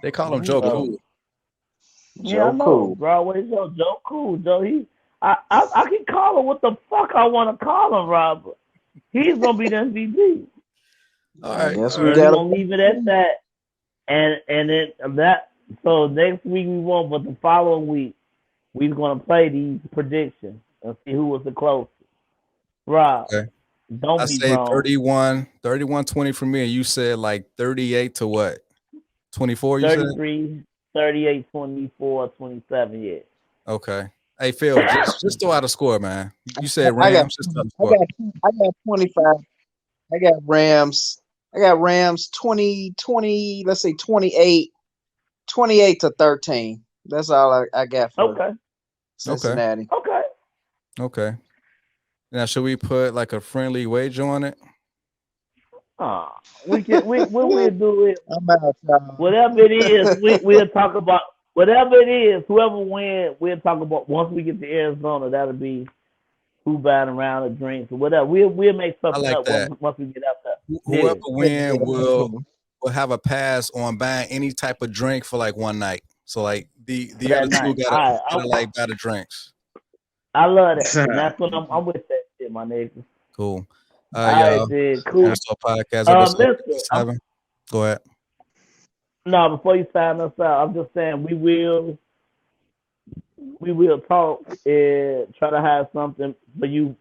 They call him Joe Cool. Yeah, I know. Cool. Broadway Joe. Joe Cool. Joe, I can call him what the fuck I want to call him, Robert. He's gonna be the MVP. All right. Yes, we're gonna leave it at that. And then that. So next week we won't, but the following week we're gonna play these predictions and see who was the closest. Rob, don't be wrong. 31-20 for me, and you said like 38 to what? 24, you 33, said? 38, 24, 27, yeah. Okay. Hey, Phil, just throw out a score, man. You said Rams. I got 25. I got Rams. 20, let's say 28 to 13. That's all I got for Cincinnati. Okay. Now, should we put like a friendly wager on it? We can. What we'll do is I'm out, y'all. whatever it is. We'll talk about whatever it is. Whoever wins, we'll talk about once we get to Arizona. That'll be who buying a round of drinks or whatever. We'll make I something like up that. once we get out there. Whoever Yeah, win will have a pass on buying any type of drink for like one night. So like the For other that two night. gotta All right, like buy the drinks. I love that. And that's what I'm with that shit, my nigga. Cool. All right, Y'all. then, cool. Cornerstone Podcast episode Listen, 57. Go ahead. no, before you sign us out, I'm just saying we will talk and try to have something for you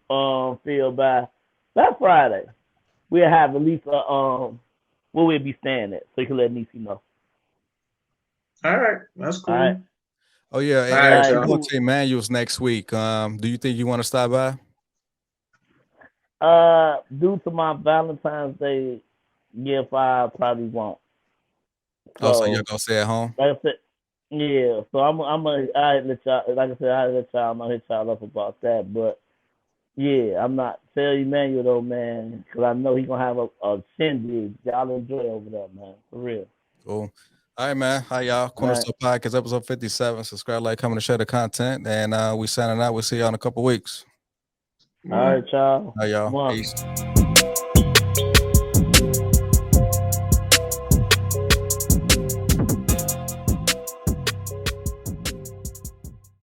feel by Friday. We'll have at least where we'll be staying at, so you can let Nisi know. All right, that's cool. All right. Oh yeah, All right, and y'all. we're gonna take manuals next week. Do you think you want to stop by? Due to my Valentine's Day gift, I probably won't. So you're gonna stay at home? Like I said, yeah. So I let y'all, like I said, I let y'all know, hit y'all up about that. But yeah, I'm not tell Emmanuel though, man, because I know he's gonna have a shindig. Y'all enjoy over there, man, for real. Cool. All right, man. Hi, y'all. Cornerstone Podcast, episode 57. Subscribe, like, comment, and share the content. And we signing out. We'll see y'all in a couple weeks. All right, y'all. All right, y'all. One. Peace.